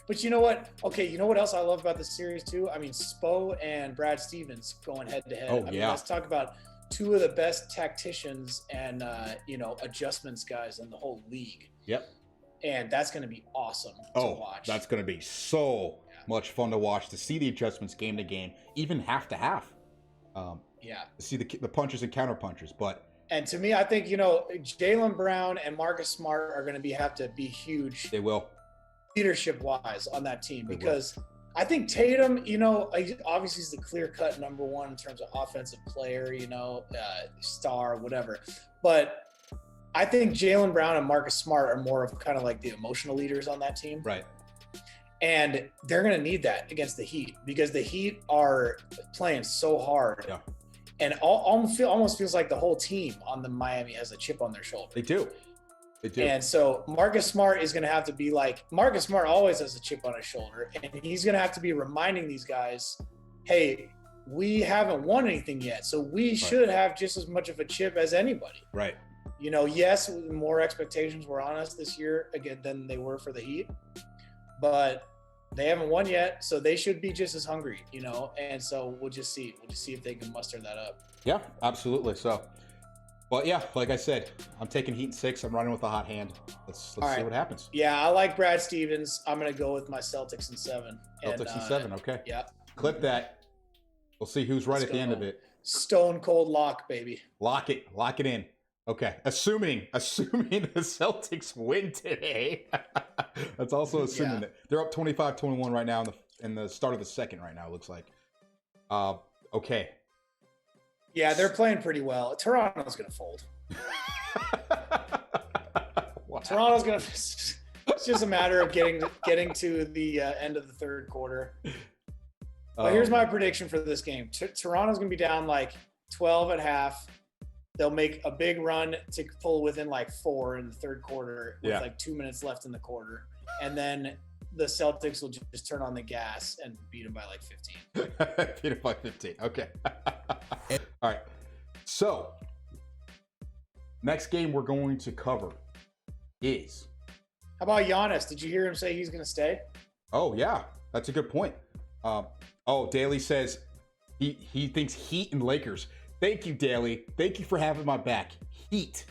But you know what? Okay, you know what else I love about this series too? I mean, Spo and Brad Stevens going head to head. Oh, I mean, let's talk about two of the best tacticians and adjustments guys in the whole league. Yep. And that's going to be awesome to watch. That's going to be so much fun to watch, to see the adjustments game to game, even half to half. To see the punches and counter punches. And to me, I think Jaylen Brown and Marcus Smart are going to have to be huge. They will. Leadership wise on that team, because I think Tatum, obviously he's the clear-cut number 1 in terms of offensive player, star, whatever. But I think Jaylen Brown and Marcus Smart are more of kind of like the emotional leaders on that team. Right. And they're going to need that against the Heat, because the Heat are playing so hard. Yeah. And almost feels like the whole team on the Miami has a chip on their shoulder. They do. And so Marcus Smart is going to have to be like, Marcus Smart always has a chip on his shoulder, and he's going to have to be reminding these guys, hey, we haven't won anything yet, so we should have just as much of a chip as anybody. Right. Yes, more expectations were on us this year again than they were for the Heat, but they haven't won yet, so they should be just as hungry, and so we'll just see if they can muster that up. Yeah, absolutely. So, but yeah, like I said, I'm taking Heat in 6. I'm running with a hot hand. Let's see what happens. Yeah, I like Brad Stevens. I'm going to go with my Celtics in 7. Celtics in 7, okay. Yeah. Clip that. We'll see who's right at the end of it. Stone cold lock, baby. Lock it in. Okay. Assuming the Celtics win today. That's also assuming that they're up 25-21 right now in the start of the second right now, it looks like. Okay. Yeah, they're playing pretty well. Toronto's going to fold. Wow. Toronto's going to. It's just a matter of getting to the end of the third quarter. But here's my prediction for this game. Toronto's going to be down like 12 at half. They'll make a big run to pull within like 4 in the third quarter with like 2 minutes left in the quarter. And then the Celtics will just turn on the gas and beat them by like 15. Beat them by 15. Okay. All right. So, next game we're going to cover is. How about Giannis? Did you hear him say he's going to stay? Oh, yeah. That's a good point. Daly says he thinks Heat and Lakers. Thank you, Daly. Thank you for having my back. Heat.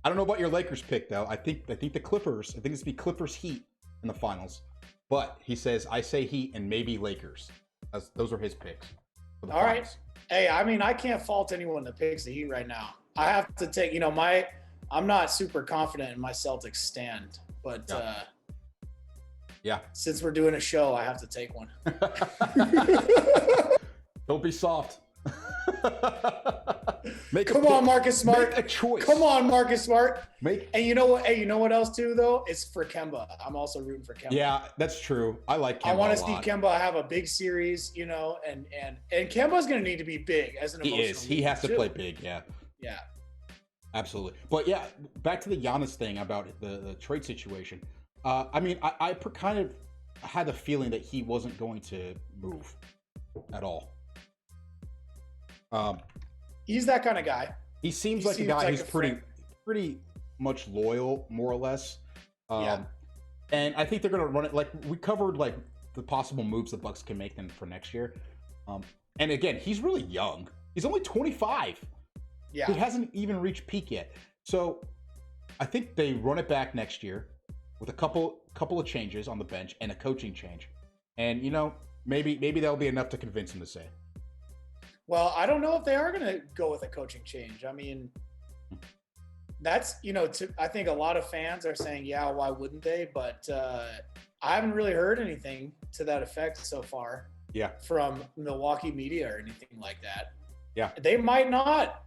I don't know about your Lakers pick though. I think the Clippers. I think it's be Clippers Heat in the finals. But he says I say Heat and maybe Lakers. Those are his picks. For the All finals. right. Hey, I mean, I can't fault anyone that picks the Heat right now. I have to take, I'm not super confident in my Celtics stand, but yeah. Since we're doing a show, I have to take one. Don't be soft. Come on, Marcus Smart. Make a choice. Come on, Marcus Smart. And you know what? Hey, you know what else too though? It's for Kemba. I'm also rooting for Kemba. Yeah, that's true. I like Kemba. I want to see Kemba have a big series, and Kemba's going to need to be big as an emotional. He is. He has to play big. Yeah. Yeah. Absolutely. But yeah, back to the Giannis thing about the trade situation. I mean, I kind of had the feeling that he wasn't going to move at all. He's that kind of guy. He seems like a guy who's pretty much loyal, more or less. Yeah. And I think they're going to run it like we covered, like the possible moves the Bucs can make them for next year. And again, he's really young. He's only 25. Yeah. He hasn't even reached peak yet. So I think they run it back next year with a couple of changes on the bench and a coaching change. And maybe that'll be enough to convince him to stay. Well, I don't know if they are going to go with a coaching change. I mean, that's, I think a lot of fans are saying, yeah, why wouldn't they? But I haven't really heard anything to that effect so far. Yeah. From Milwaukee media or anything like that. Yeah. They might not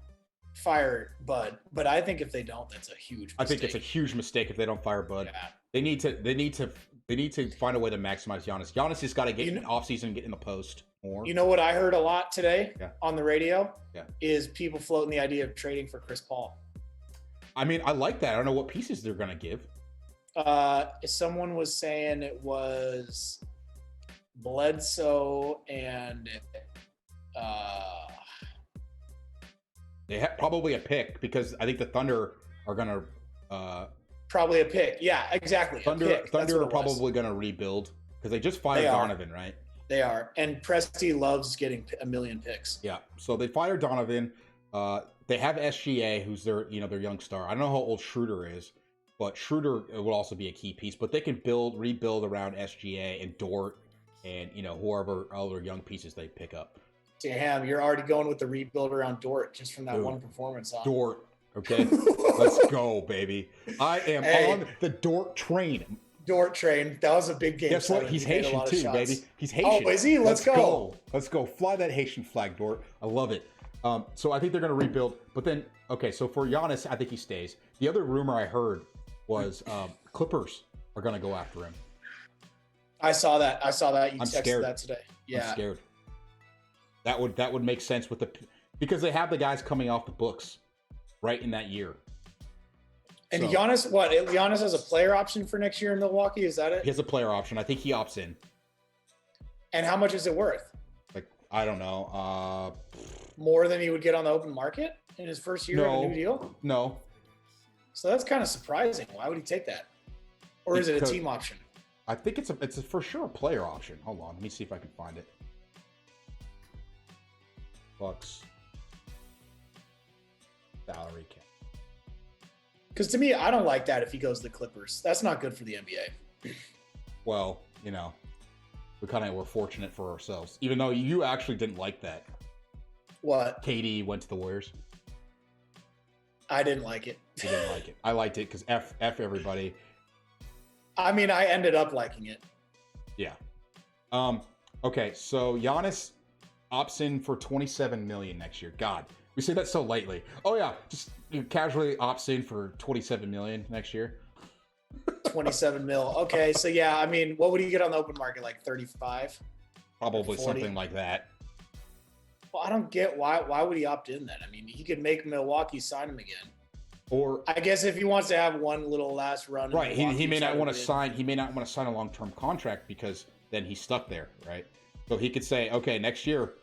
fire Bud, but I think if they don't, that's a huge mistake. I think it's a huge mistake if they don't fire Bud. Yeah. They need to find a way to maximize Giannis. Giannis has got to get in the offseason, get in the post more. You know what I heard a lot today on the radio? Yeah. Is people floating the idea of trading for Chris Paul. I mean, I like that. I don't know what pieces they're going to give. Someone was saying it was Bledsoe and they have probably a pick because I think the Thunder are going to probably a pick. Yeah, exactly. Thunder are probably going to rebuild because they just fired Donovan, right? They are. And Presti loves getting a million picks. Yeah. So they fired Donovan. They have SGA, who's their young star. I don't know how old Schroeder is, but Schroeder will also be a key piece. But they can rebuild around SGA and Dort and whoever other young pieces they pick up. Damn, you're already going with the rebuild around Dort just from that one performance. Dort, okay? Let's go, baby. I am on the Dort train. Dort train. That was a big game. Guess what? He's Haitian too, baby. He's Haitian. Oh, is he? Let's go. Let's go. Fly that Haitian flag, Dort. I love it. So I think they're going to rebuild. But then, okay, so for Giannis, I think he stays. The other rumor I heard was Clippers are going to go after him. I saw that. You I'm texted scared. that today. Yeah. I'm scared. That would make sense with because they have the guys coming off the books right in that year. And so, Giannis has a player option for next year in Milwaukee. Is that it? He has a player option. I think he opts in. And how much is it worth? Like, I don't know. More than he would get on the open market in his first year of a new deal? No. So that's kind of surprising. Why would he take that? Or is it a team option? I think it's for sure a player option. Hold on. Let me see if I can find it. Bucks salary cap. Because to me, I don't like that if he goes to the Clippers. That's not good for the NBA. Well, we kind of were fortunate for ourselves, even though you actually didn't like that. What? KD went to the Warriors. I didn't like it. You didn't like it. I liked it because F everybody. I mean, I ended up liking it. Yeah. Okay, so Giannis opts in for $27 million next year. God, we say that so lightly. Oh yeah, just casually opts in for $27 million next year. 27 mil. Okay, so yeah, I mean, what would he get on the open market? Like 35? Probably something like that. Well, I don't get why would he opt in then? I mean, he could make Milwaukee sign him again. Or I guess if he wants to have one little last run. Right, he may not want to sign. He may not want to sign a long-term contract because then he's stuck there, right? So he could say, okay, next year,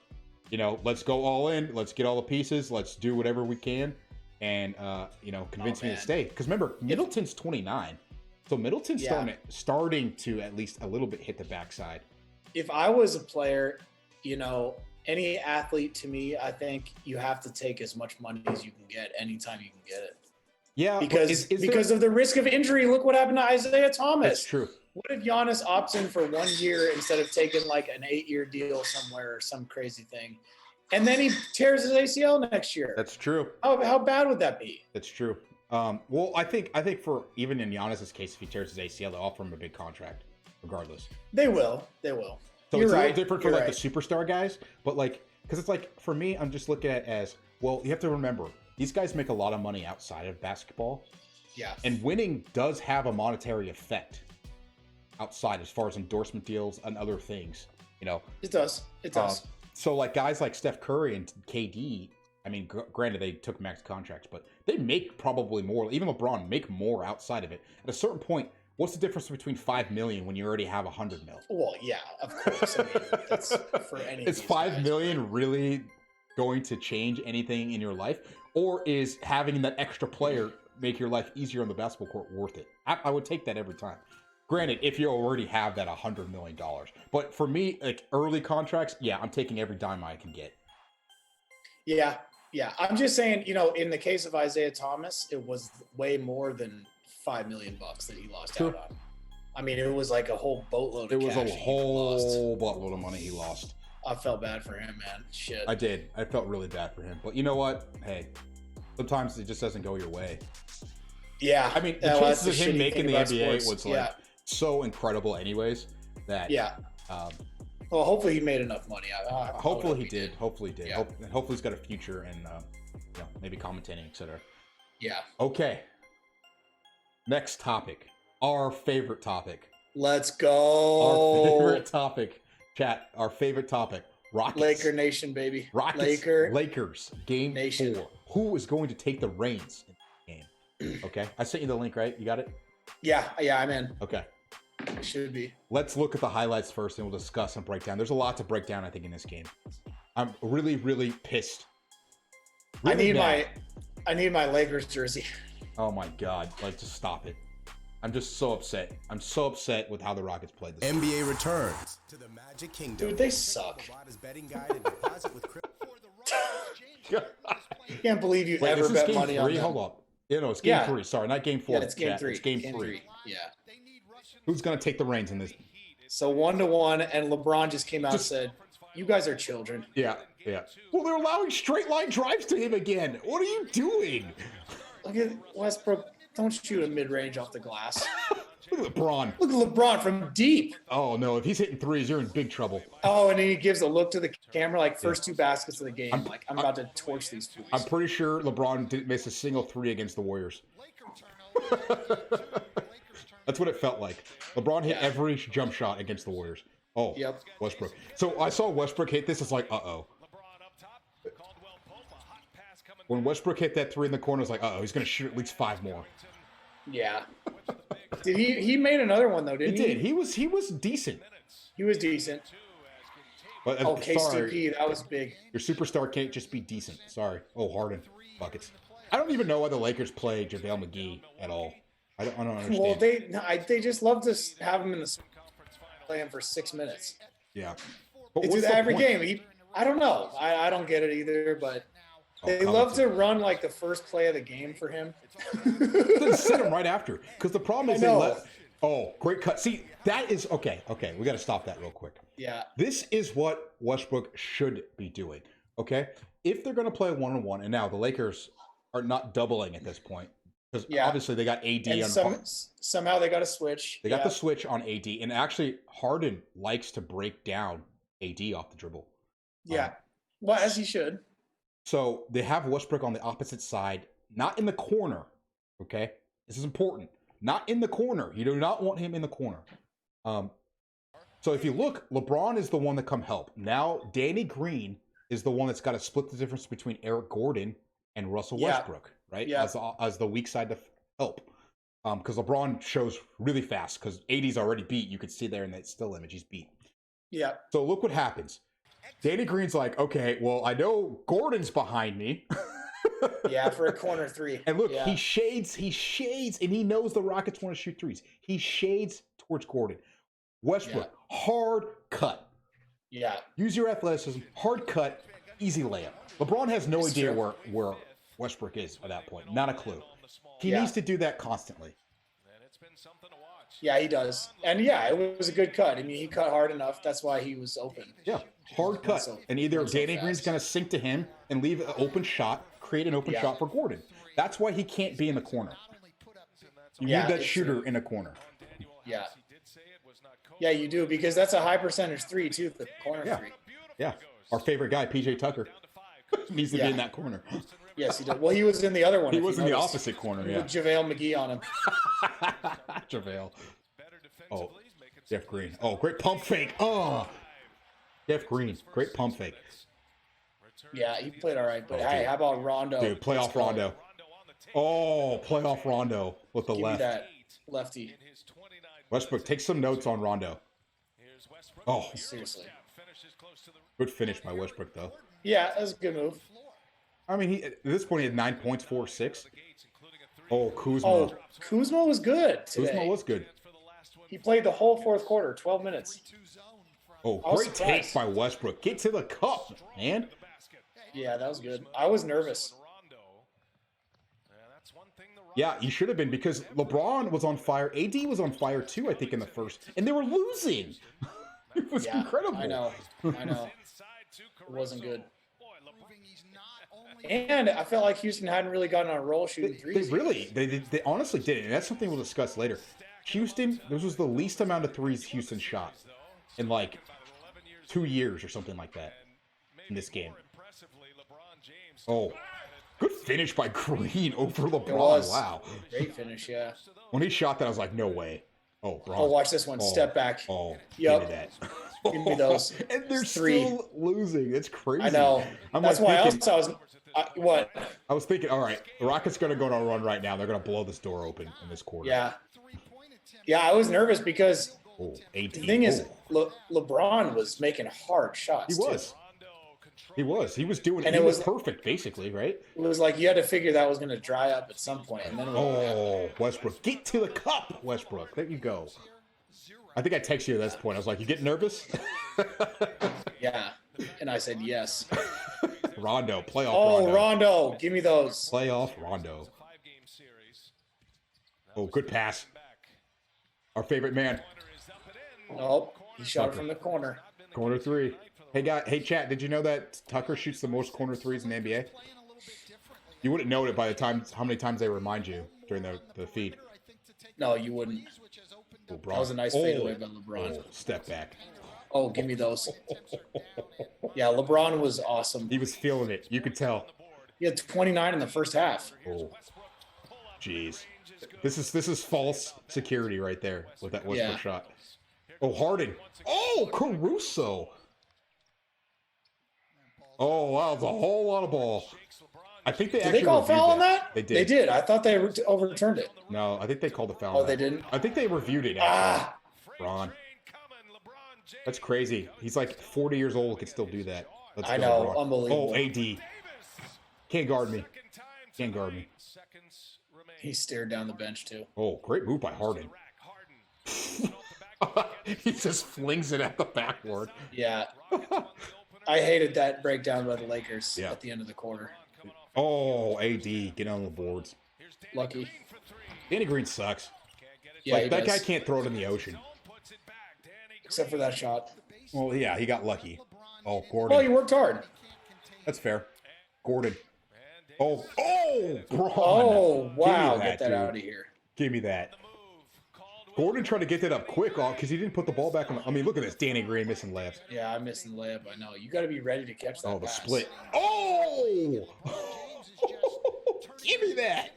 let's go all in. Let's get all the pieces. Let's do whatever we can, and convince me to stay. Because remember, Middleton's 29, so Middleton's starting to at least a little bit hit the backside. If I was a player, any athlete, to me, I think you have to take as much money as you can get anytime you can get it. Yeah, because of the risk of injury. Look what happened to Isaiah Thomas. That's true. What if Giannis opts in for 1 year instead of taking like an 8-year deal somewhere or some crazy thing, and then he tears his ACL next year? That's true. How bad would that be? That's true. Well, I think for even in Giannis's case, if he tears his ACL, they'll offer him a big contract, regardless. They will. So You're it's a little right. different for like the superstar guys, but like, because it's like for me, I'm just looking at it as well. You have to remember these guys make a lot of money outside of basketball. Yeah. And winning does have a monetary effect outside as far as endorsement deals and other things, you know. It does. So like guys like Steph Curry and KD, I mean, granted they took max contracts, but they make probably more. Even LeBron make more outside of it. At a certain point, what's the difference between $5 million when you already have $100 million? Well, yeah, of course. I mean, that's for any. Is $5 million really going to change anything in your life, or is having that extra player make your life easier on the basketball court worth it? I would take that every time. Granted, if you already have that $100 million, but for me, like early contracts, yeah, I'm taking every dime I can get. Yeah. I'm just saying, you know, in the case of Isaiah Thomas, it was way more than $5 million that he lost out on. I mean, it was like a whole boatload of cash. It was a whole boatload of money he lost. I felt bad for him, man. Shit. I did. I felt really bad for him. But you know what? Hey, sometimes it just doesn't go your way. Yeah. I mean, the chances of him making the NBA was like so incredible anyways that well, hopefully he made enough money. Hopefully he did. Hopefully he did. Yeah. Hopefully he's got a future and maybe commentating, etc. Yeah. Okay. Next topic. Our favorite topic. Let's go. Our favorite topic. Chat. Our favorite topic. Rockets. Laker Nation, baby. Rockets. Lakers. Game Nation. 4. Who is going to take the reins in the game? Okay. I sent you the link, right? You got it? Yeah, I'm in. Okay. It should be. Let's look at the highlights first and we'll discuss and break down. There's a lot to break down, I think, in this game. I'm really, really pissed. Really I need my Lakers jersey. Oh my God. Like, just stop it. I'm just so upset. I'm so upset with how the Rockets played this NBA game. Returns to the Magic Kingdom. Dude, they suck. I can't believe you ever bet money on them. Hold up. No, it's game 3. Sorry, not game 4. Yeah, it's game 3. It's game 3. Yeah. Who's going to take the reins in this? So 1-1, and LeBron just came out and said, "You guys are children." Yeah. Well, they're allowing straight line drives to him again. What are you doing? Look at Westbrook. Don't shoot a mid-range off the glass. Look at LeBron. Look at LeBron from deep. Oh, no. If he's hitting threes, you're in big trouble. Oh, and then he gives a look to the camera like first 2 baskets of the game. I'm about to torch these fools. I'm pretty sure LeBron didn't miss a single 3 against the Warriors. That's what it felt like. LeBron hit every jump shot against the Warriors. Oh, yep. Westbrook. So I saw Westbrook hit this. It's like, uh-oh. When Westbrook hit that 3 in the corner, I was like, uh-oh, he's going to shoot at least 5 more. Yeah. Did he made another one, though, didn't he? He did. He was decent. He was decent. But, KCP, that was big. Your superstar can't just be decent. Sorry. Oh, Harden. Buckets. I don't even know why the Lakers play JaVale McGee at all. I don't understand. Well, they just love to have him in the play him for 6 minutes. Yeah. They do that every game. I don't know. I don't get it either, but they love to run like the first play of the game for him. Then sit him right after. Because the problem is great cut. See, that is okay. We got to stop that real quick. Yeah. This is what Westbrook should be doing. Okay? If they're going to play 1-on-1, and now the Lakers are not doubling at this point. Because obviously they got AD on somehow they got a switch. They got the switch on AD, and actually Harden likes to break down AD off the dribble. Yeah, well, as he should. So they have Westbrook on the opposite side, not in the corner. Okay, this is important. Not in the corner. You do not want him in the corner. So if you look, LeBron is the one that come help. Now Danny Green is the one that's got to split the difference between Eric Gordon and Russell Westbrook. Right, as the weak side to help, because LeBron shows really fast. Because AD's already beat. You could see there in that still image, he's beat. Yeah. So look what happens. Danny Green's like, okay, well, I know Gordon's behind me. Yeah, for a corner 3. And look, he shades, and he knows the Rockets want to shoot threes. He shades towards Gordon. Westbrook, hard cut. Yeah. Use your athleticism. Hard cut, easy layup. LeBron has no idea where Westbrook is at that point. Not a clue. He needs to do that constantly. Yeah, he does. And yeah, it was a good cut. I mean, he cut hard enough. That's why he was open. Yeah, hard cut. And either Danny Green's going to sink to him and leave an open shot, create an open shot for Gordon. That's why he can't be in the corner. You need that shooter in a corner. Yeah. Yeah, you do, because that's a high percentage three, too, the corner three. Yeah. Our favorite guy, PJ Tucker, needs to be in that corner. Yes, he did. Well, he was in the other one. He was in the opposite corner, with JaVale McGee on him. JaVale. Oh, Jeff Green. Oh, great pump fake. Oh, Jeff Green. Great pump fake. Yeah, he played all right. But hey, how about Rondo? Dude, playoff Rondo. Oh, playoff Rondo with the left. Give me that lefty. Westbrook, take some notes on Rondo. Oh, seriously. Good finish by Westbrook, though. Yeah, that was a good move. I mean, at this point, he had 9 points, 4 6. Oh, Kuzma. Oh, Kuzma was good today. Kuzma was good. He played the whole fourth quarter, 12 minutes. Oh, great take by Westbrook. Get to the cup, man. Yeah, that was good. I was nervous. Yeah, you should have been, because LeBron was on fire. AD was on fire too, I think, in the first. And they were losing. It was incredible. I know. It wasn't good. And I felt like Houston hadn't really gotten on a roll shooting threes. They honestly didn't. And that's something we'll discuss later. Houston, this was the least amount of threes Houston shot in like 2 years or something like that in this game. Oh, good finish by Green over LeBron. It was. Wow. Great finish, yeah. When he shot that, I was like, no way. Oh, Bron. Oh, watch this one. Step back. Oh, yep. Give me that. Give me those. And they're three. Still losing. It's crazy. I know. That's why I was what? I was thinking, all right, the Rockets going to go on a run right now. They're going to blow this door open in this quarter. Yeah. Yeah, I was nervous because the thing is, LeBron was making hard shots. He was. He was doing it. He was perfect, basically, right? It was like you had to figure that was going to dry up at some point. And then Westbrook. Get to the cup, Westbrook. There you go. I think I texted you at this point. I was like, you getting nervous? Yeah. And I said yes. Rondo, playoff Rondo. Rondo. Give me those. Playoff Rondo. Oh, good pass. Our favorite man. Oh, he shot it from the corner. Corner three. Hey, chat, did you know that Tucker shoots the most corner threes in the NBA? You wouldn't know it by the time how many times they remind you during the feed. No, you wouldn't. Oh, that was a nice fadeaway by LeBron. Step back. Oh, give me those. Yeah, LeBron was awesome. He was feeling it. You could tell. He had 29 in the first half. Oh, jeez. This is false security right there with that Westbrook shot. Oh, Harden. Oh, Caruso. Oh, wow, that's a whole lot of ball. I think they actually. Did they call a foul on that? They did. They did. I thought they overturned it. No, I think they called a foul. Oh, they didn't? I think they reviewed it. Ron. That's crazy. He's like 40 years old, can still do that. I know, Ron. Unbelievable. Oh, AD. Can't guard me. Can't guard me. He stared down the bench, too. Oh, great move by Harden. He just flings it at the backboard. Yeah. I hated that breakdown by the Lakers at the end of the quarter. Oh, AD, get on the boards. Lucky. Danny Green sucks. Yeah, like, that guy can't throw it in the ocean. Except for that shot. Well, yeah, he got lucky. Oh, Gordon. Well, he worked hard. That's fair. Gordon. Oh, Bron. Oh, wow. Get that out of here. Give me that. Gordon tried to get that up quick because he didn't put the ball back on. I mean, look at this. Danny Green missing layups. Yeah, I'm missing layup. I know. You got to be ready to catch that. Oh, the split. Oh! Give me that.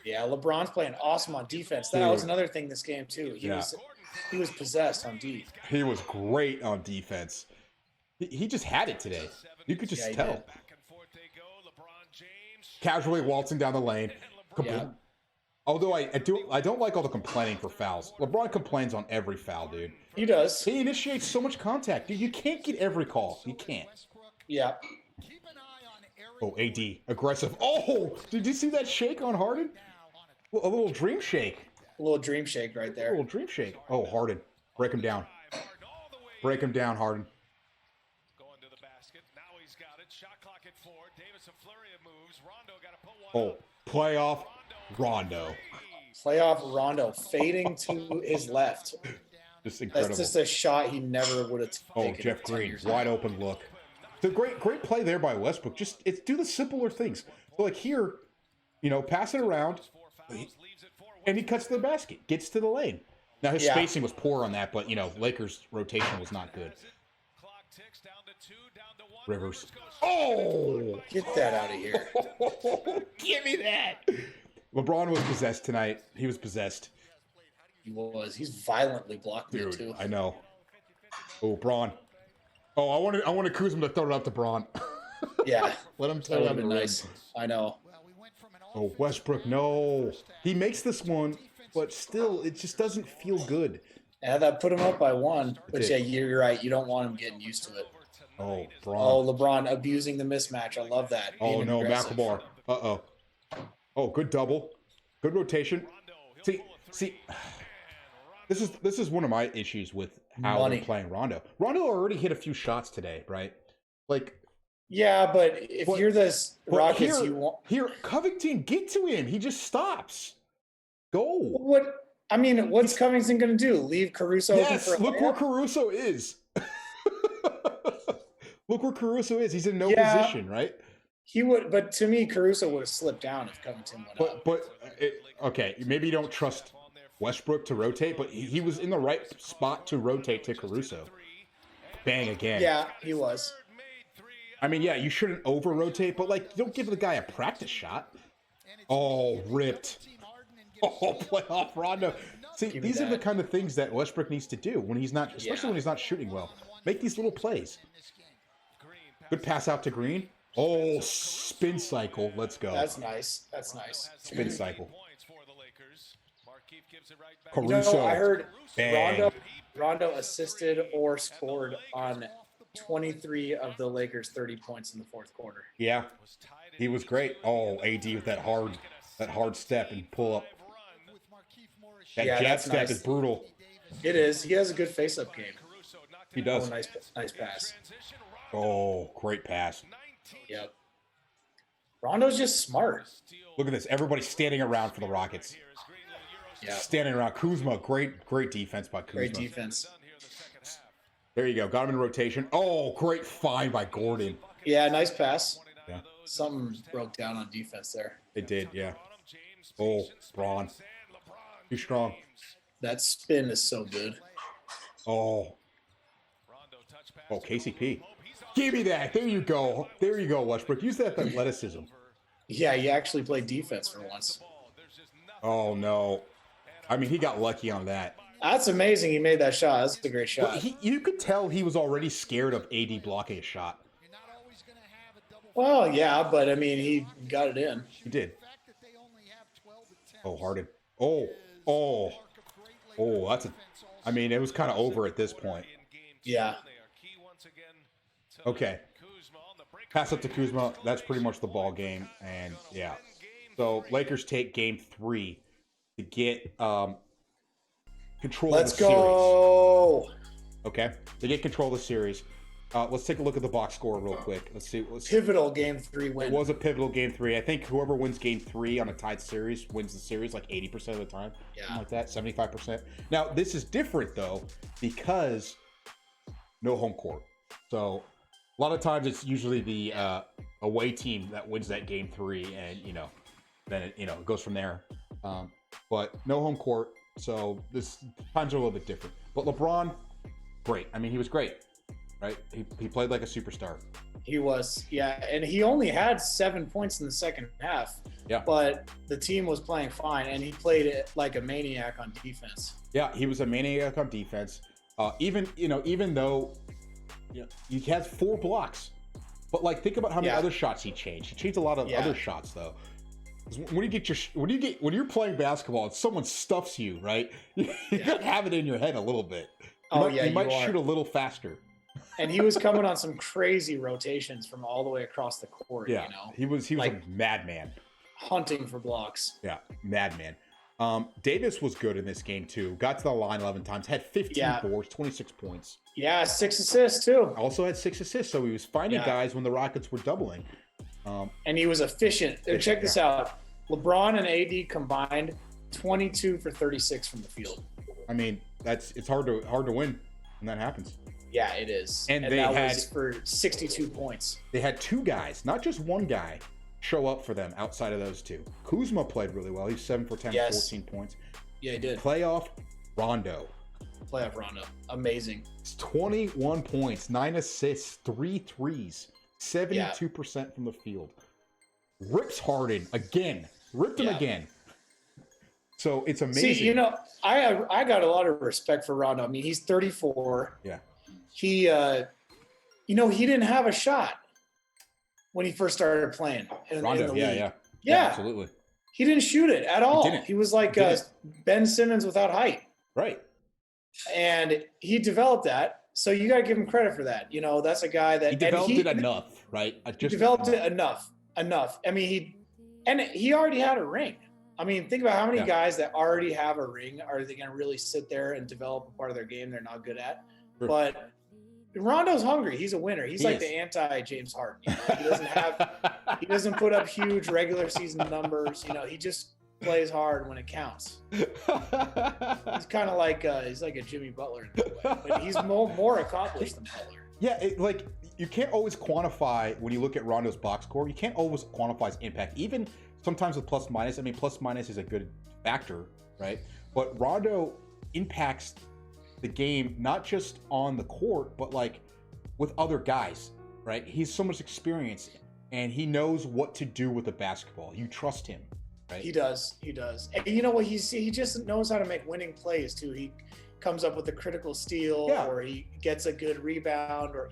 Yeah, LeBron's playing awesome on defense. That was another thing this game, too. He was possessed on D. He was great on defense. He just had it today. You could just tell. Did. Casually waltzing down the lane. Although I don't like all the complaining for fouls. LeBron complains on every foul, dude. He does. He initiates so much contact. Dude, you can't get every call. You can't. Yeah. Oh, AD. Aggressive. Oh! Did you see that shake on Harden? A little dream shake. A little dream shake right there. A little dream shake. Oh, Harden. Break him down. Break him down, Harden. Oh, playoff Rondo. Playoff Rondo fading to his left. Just incredible. That's just a shot he never would have taken. Oh, Jeff 10 Green, years wide ago. open look. It's a great play there by Westbrook. Just do the simpler things. So like here, pass it around, and he cuts to the basket, gets to the lane. Now his spacing was poor on that, but Lakers' rotation was not good. Rivers. Oh, get that out of here! Give me that. LeBron was possessed tonight. He was possessed. He was. He's violently blocked me too. I know. Oh, Braun. Oh, I wanted Kuzma to throw it up to Braun. Yeah. Let him That throw would it have up been nice. I know. Oh, Westbrook, no. He makes this one, but still, it just doesn't feel good. Yeah, that put him up by 1. But yeah, you're right. You don't want him getting used to it. Oh, Braun. Oh, LeBron abusing the mismatch. I love that. Oh, no, McLemore. Uh-oh. Oh, good double. Good rotation. See, this is one of my issues with how they're playing Rondo. Rondo already hit a few shots today, right? Like, yeah, but if you're the Rockets, here, you want Covington, get to him. He just stops. Go. What's Covington going to do? Leave Caruso open for a look where Caruso is. Look where Caruso is. He's in no position, right? He would, but to me, Caruso would have slipped down if Covington went up. Okay, maybe you don't trust Westbrook to rotate, but he was in the right spot to rotate to Caruso. Bang again. Yeah, he was. I mean, yeah, you shouldn't over-rotate, but, don't give the guy a practice shot. Oh, ripped. Oh, playoff Rondo. See, these are the kind of things that Westbrook needs to do when he's not, especially when he's not shooting well. Make these little plays. Good pass out to Green. Oh, spin cycle. Let's go. That's nice. Spin cycle. Caruso. I heard Bang. Rondo assisted or scored on 23 of the Lakers' 30 points in the fourth quarter. Yeah, he was great. Oh, AD with that hard step and pull up. That jab step nice. is brutal. It is. He has a good face-up game. He does. Oh, nice pass. Oh, great pass. Yep. Rondo's just smart. Look at this. Everybody's standing around for the Rockets. Yeah. Standing around. Kuzma, great defense by Kuzma. Great defense. There you go. Got him in rotation. Oh, great find by Gordon. Yeah, nice pass. Yeah. Something broke down on defense there. It did, yeah. Oh, Braun. Too strong. That spin is so good. Oh, KCP. Give me that. There you go. There you go, Westbrook. Use that athleticism. Yeah, he actually played defense for once. Oh, no. I mean, he got lucky on that. That's amazing he made that shot. That's a great shot. Well, you could tell he was already scared of AD blocking a shot. Well, yeah, but I mean, he got it in. He did. Oh, Harden. Oh, that's a... I mean, it was kind of over at this point. Yeah. Okay. Pass up to Kuzma. That's pretty much the ball game. And, yeah. So, Lakers take game 3 to get control of the series. Let's go. Okay. They get control of the series. Let's take a look at the box score real quick. Let's see. Pivotal game 3 win. It was a pivotal game 3. I think whoever wins game 3 on a tied series wins the series like 80% of the time. Yeah. Something like that, 75%. Now, this is different, though, because no home court. So, a lot of times it's usually the away team that wins that game 3, and, then it goes from there. But no home court, so this times are a little bit different. But LeBron, great. I mean, he was great. Right? He played like a superstar. He was, yeah. And he only had 7 points in the second half. Yeah. But the team was playing fine, and he played it like a maniac on defense. Yeah, he was a maniac on defense. Even though he has 4 blocks. But think about how many other shots he changed. He changed a lot of other shots though. When you're playing basketball and someone stuffs you, right? You gotta have it in your head a little bit. You might shoot a little faster. And he was coming on some crazy rotations from all the way across the court. Yeah, he was like, a madman, hunting for blocks. Yeah, madman. Davis was good in this game too. Got to the line 11 times. Had 15 boards, 26 points. Yeah, 6 assists too. Also had 6 assists. So he was finding guys when the Rockets were doubling. And he was efficient. Check this out. LeBron and AD combined 22 for 36 from the field. I mean, it's hard to win when that happens. Yeah, it is. And that was for 62 points. They had two guys, not just one guy, show up for them outside of those two. Kuzma played really well. He's 7 for 10, 14 points. Yeah, he did. Playoff Rondo. Amazing. It's 21 points, 9 assists, 3 threes, 72% from the field. Rips Harden again. Ripped him again. So it's amazing. See, I got a lot of respect for Rondo. I mean, he's 34. Yeah. He, he didn't have a shot when he first started playing in the league. Yeah, absolutely. He didn't shoot it at all. He was like Ben Simmons without height. Right. And he developed that. So you got to give him credit for that. That's a guy that he developed it enough, right? He developed it enough. I mean, he already had a ring. I mean, think about how many guys that already have a ring are they going to really sit there and develop a part of their game they're not good at? Sure. But Rondo's hungry. He's a winner. He's like the anti-James Harden. He doesn't put up huge regular season numbers. He just plays hard when it counts. He's kind of like he's like a Jimmy Butler in that way, but he's more accomplished than Butler. Yeah, you can't always quantify when you look at Rondo's box score. You can't always quantify his impact, even sometimes with plus minus. I mean, plus minus is a good factor, right? But Rondo impacts the game not just on the court, but like with other guys, right? He's so much experience, and he knows what to do with the basketball. You trust him. Right? He does. And you know what? He just knows how to make winning plays too. He comes up with a critical steal, or he gets a good rebound, or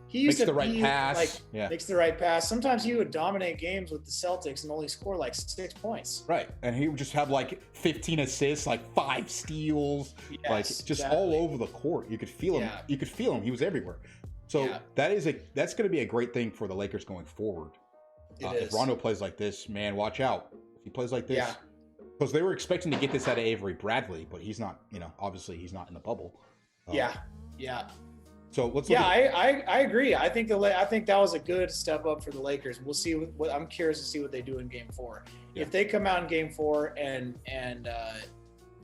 he used makes the right pass. Makes the right pass. Sometimes he would dominate games with the Celtics and only score like 6 points. Right, and he would just have like 15 assists, like 5 steals, all over the court. You could feel him. You could feel him. He was everywhere. So that's going to be a great thing for the Lakers going forward. If Rondo plays like this, man, watch out. He plays like this, because they were expecting to get this out of Avery Bradley, but he's not. Obviously he's not in the bubble. Yeah. So let's. I agree. I think that was a good step up for the Lakers. We'll see. I'm curious to see what they do in Game 4. If they come out in Game 4 and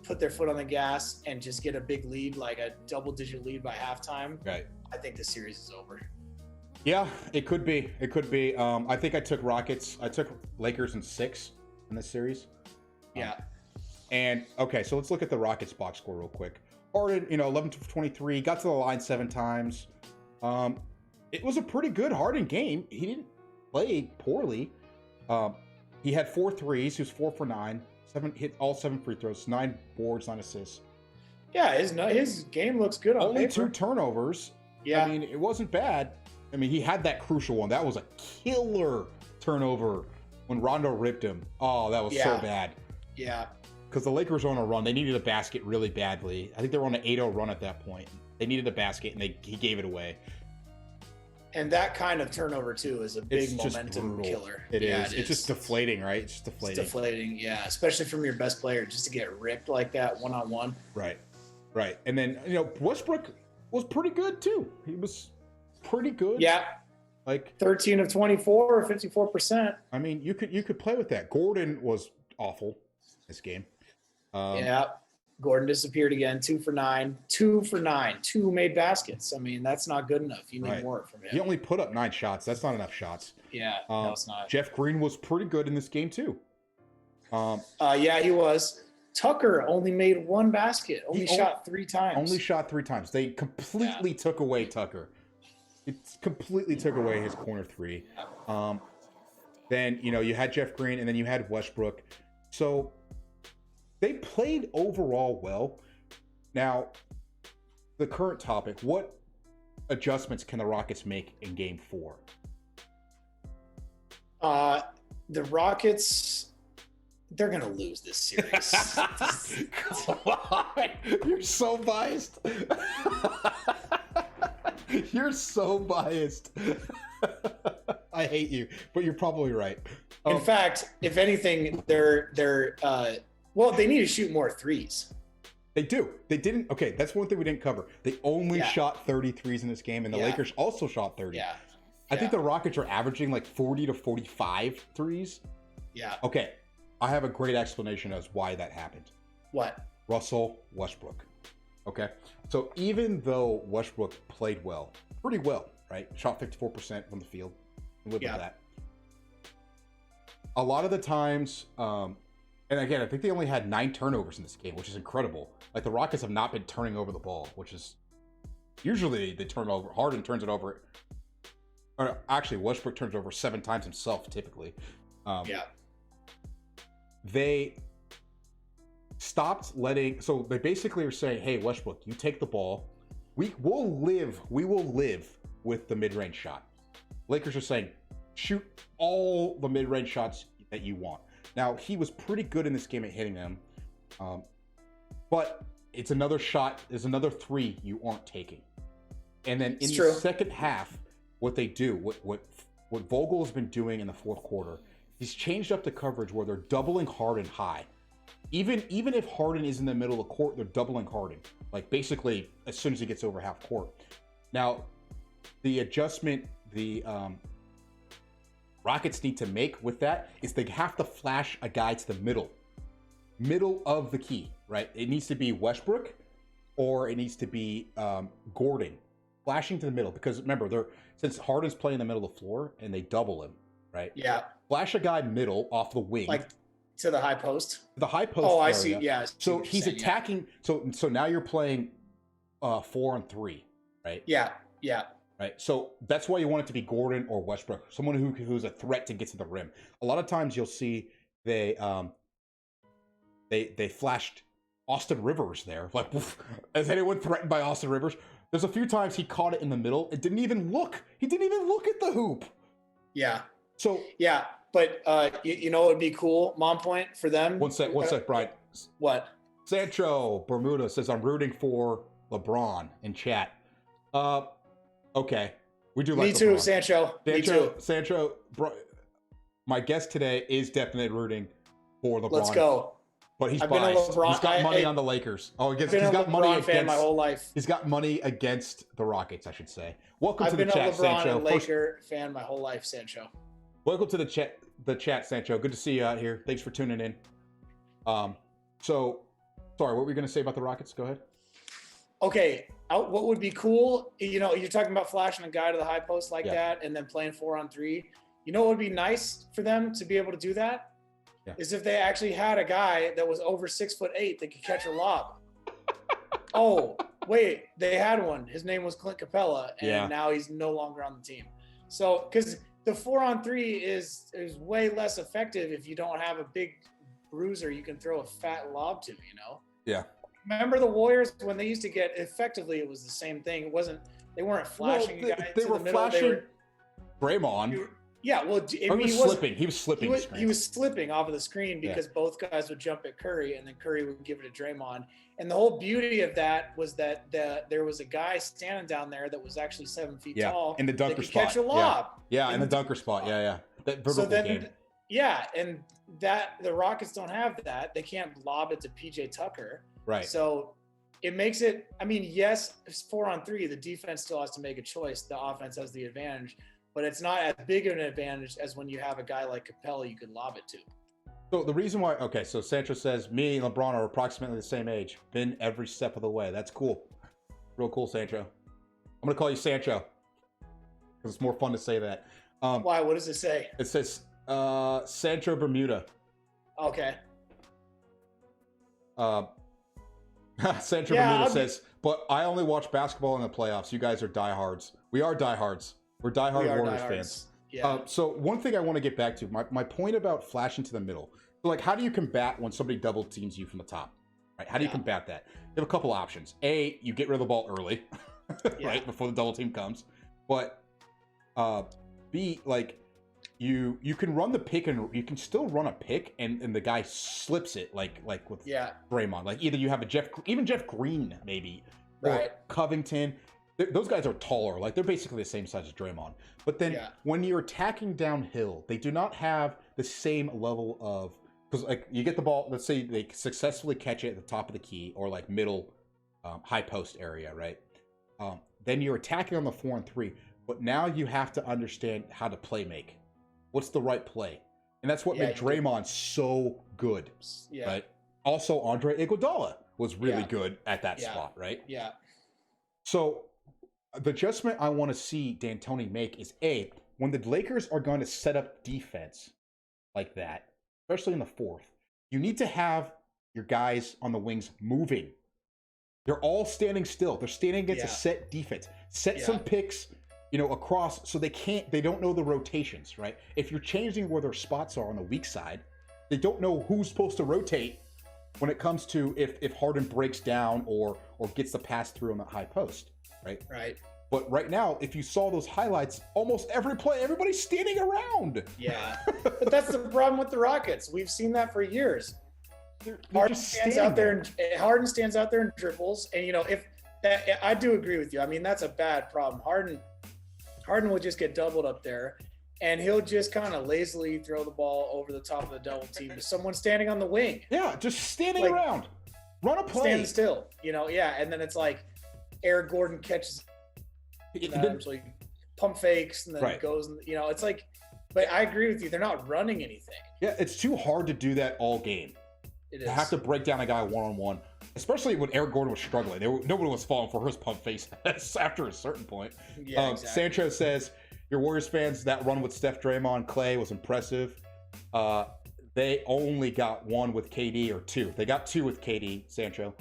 put their foot on the gas and just get a big lead, like a double-digit lead by halftime, right? I think the series is over. Yeah, it could be. I think I took Lakers in 6. In this series. And okay, so let's look at the Rockets box score real quick. Harden, 11 to 23, got to the line 7 times. It was a pretty good Harden game. He didn't play poorly. He had 4 threes. He was 4 for 9. Hit all 7 free throws, 9 boards, 9 assists. Yeah, his game looks good on Only paper. 2 turnovers. Yeah. I mean, it wasn't bad. I mean, he had that crucial one. That was a killer turnover. When Rondo ripped him, that was so bad. Yeah. Because the Lakers were on a run. They needed a basket really badly. I think they were on an 8-0 run at that point. They needed a basket, and he gave it away. And that kind of turnover, too, is a big momentum killer. It is. It's just deflating, right? It's just deflating. It's deflating, yeah. Especially from your best player, just to get ripped like that one-on-one. Right. And then, Westbrook was pretty good, too. He was pretty good. Yeah. Like 13 of 24, 54%. I mean, you could play with that. Gordon was awful this game. Gordon disappeared again. 2 for 9. 2 for 9. 2 made baskets. I mean, that's not good enough. You need more from him. He only put up 9 shots. That's not enough shots. Yeah, no, it's not. Jeff Green was pretty good in this game too. He was. Tucker only made 1 basket. Shot 3 times. Only shot 3 times. They completely took away Tucker. It completely took away his corner 3. Then, you had Jeff Green, and then you had Westbrook. So they played overall well. Now, the current topic, what adjustments can the Rockets make in Game 4? The Rockets, they're going to lose this series. Come on. You're so biased. You're so biased. I hate you, but you're probably right. In fact, if anything, they need to shoot more threes. They do. They didn't. Okay, that's one thing we didn't cover. They only shot 33s in this game, and the Lakers also shot 30. Yeah. I think the Rockets are averaging like 40 to 45 threes. Yeah. Okay. I have a great explanation as why that happened. What? Russell Westbrook. Okay. So even though Westbrook played well, pretty well, right? Shot 54% from the field. Live with that. A lot of the times, and again, I think they only had 9 turnovers in this game, which is incredible. Like the Rockets have not been turning over the ball, which is usually they turn over. Harden turns it over. Or actually, Westbrook turns over 7 times himself, typically. They stopped letting. So they basically are saying, "Hey, Westbrook, you take the ball. We will live with the mid-range shot." Lakers are saying, "Shoot all the mid-range shots that you want." Now he was pretty good in this game at hitting them, but it's another shot. There's another 3 you aren't taking, and then in the second half. What they do, what Vogel has been doing in the fourth quarter, he's changed up the coverage where they're doubling Harden high. Even if Harden is in the middle of the court, they're doubling Harden. Like basically as soon as he gets over half court. Now, the adjustment the Rockets need to make with that is they have to flash a guy to the middle of the key, right? It needs to be Westbrook or it needs to be Gordon. Flashing to the middle, because remember, since Harden's playing in the middle of the floor and they double him, right? Yeah. Flash a guy middle off the wing. Like to the high post? The high post Oh, I area. see. Yeah. So he's attacking. Yeah. So now you're playing 4-on-3, right? Yeah. Yeah. Right. So that's why you want it to be Gordon or Westbrook, someone who's a threat to get to the rim. A lot of times you'll see they flashed Austin Rivers there. Like, is anyone threatened by Austin Rivers? There's a few times he caught it in the middle. It didn't even look. He didn't even look at the hoop. Yeah. So yeah, but you know, it would be cool. Mom point for them. One sec, Brian. What? Sancho Bermuda says I'm rooting for LeBron in chat. Okay, we do. Me like too, LeBron. Sancho. Me too. Sancho. My guest today is definitely rooting for LeBron. Let's go. But he's biased. He's got money on the Lakers. Oh, he's got money against. Fan my whole life. He's got money against the Rockets, I should say. Welcome to the chat, I've been a LeBron Sancho. and Laker fan my whole life, Sancho. Welcome to the chat, Sancho. Good to see you out here. Thanks for tuning in. So, sorry, what were you going to say about the Rockets? Go ahead. Okay, what would be cool? You know, you're talking about flashing a guy to the high post like that, and then playing 4-on-3. You know what would be nice for them to be able to do that? Is if they actually had a guy that was over 6'8" that could catch a lob. Oh, wait, they had one. His name was Clint Capella, and now he's no longer on the team. So, because the 4-on-3 is way less effective if you don't have a big bruiser you can throw a fat lob to, you know? Yeah. Remember the Warriors when they used to get effectively, it was the same thing. They weren't flashing a guy they to were the middle. Flashing Draymond. Yeah, well, he was slipping. He was slipping. He was slipping off of the screen because both guys would jump at Curry, and then Curry would give it to Draymond. And the whole beauty of that was that there was a guy standing down there that was actually 7 feet tall in the dunker spot. Catch a lob. Yeah, in the dunker spot. Yeah. That vertical game. Yeah, and that the Rockets don't have that. They can't lob it to PJ Tucker. Right. So it makes it. I mean, yes, it's 4-on-3. The defense still has to make a choice. The offense has the advantage. But it's not as big of an advantage as when you have a guy like Capella you could lob it to. So the reason why, so Sancho says, me and LeBron are approximately the same age. Been every step of the way. That's cool. Real cool, Sancho. I'm going to call you Sancho. Because it's more fun to say that. Why? What does it say? It says Sancho Bermuda. Okay. Sancho Bermuda says, but I only watch basketball in the playoffs. You guys are diehards. We are diehards. We're diehard Warriors fans. Yeah. So one thing I want to get back to, my point about flashing to the middle. So like, how do you combat when somebody double teams you from the top? Right? How do you combat that? You have a couple options. A, you get rid of the ball early, right, before the double team comes. But B, like you can run the pick and you can still run a pick and the guy slips it like with Draymond. Like either you have Jeff Green maybe or Covington. Those guys are taller. Like they're basically the same size as Draymond. But then when you're attacking downhill, they do not have the same level of, because like you get the ball, let's say they successfully catch it at the top of the key or like middle high post area, right? Then you're attacking on the 4-on-3, but now you have to understand how to play make. What's the right play? And that's what made Draymond so good. Yeah. Right? Also, Andre Iguodala was really good at that spot, right? Yeah. So the adjustment I want to see D'Antoni make is when the Lakers are going to set up defense like that, especially in the fourth, you need to have your guys on the wings moving. They're all standing still. They're standing against a set defense. Set some picks, across so they don't know the rotations, right? If you're changing where their spots are on the weak side, they don't know who's supposed to rotate when it comes to if Harden breaks down or gets the pass through on the high post, right? Right. But right now, if you saw those highlights, almost every play, everybody's standing around. Yeah. But that's the problem with the Rockets. We've seen that for years. Harden stands out there and dribbles. And, I do agree with you. I mean, that's a bad problem. Harden will just get doubled up there, and he'll just kind of lazily throw the ball over the top of the double team to someone standing on the wing. Yeah, just standing around. Run a play. Stand still, and then it's like Eric Gordon catches so he pump fakes and then it goes and it's like, but I agree with you, they're not running anything. Yeah, it's too hard to do that all game. It is. You have to break down a guy one-on-one, especially when Eric Gordon was struggling. Nobody was falling for his pump face after a certain point. Yeah, exactly. Sancho says, your Warriors fans, that run with Steph, Draymond, Clay was impressive. They only got one with KD or two. They got two with KD, Sancho.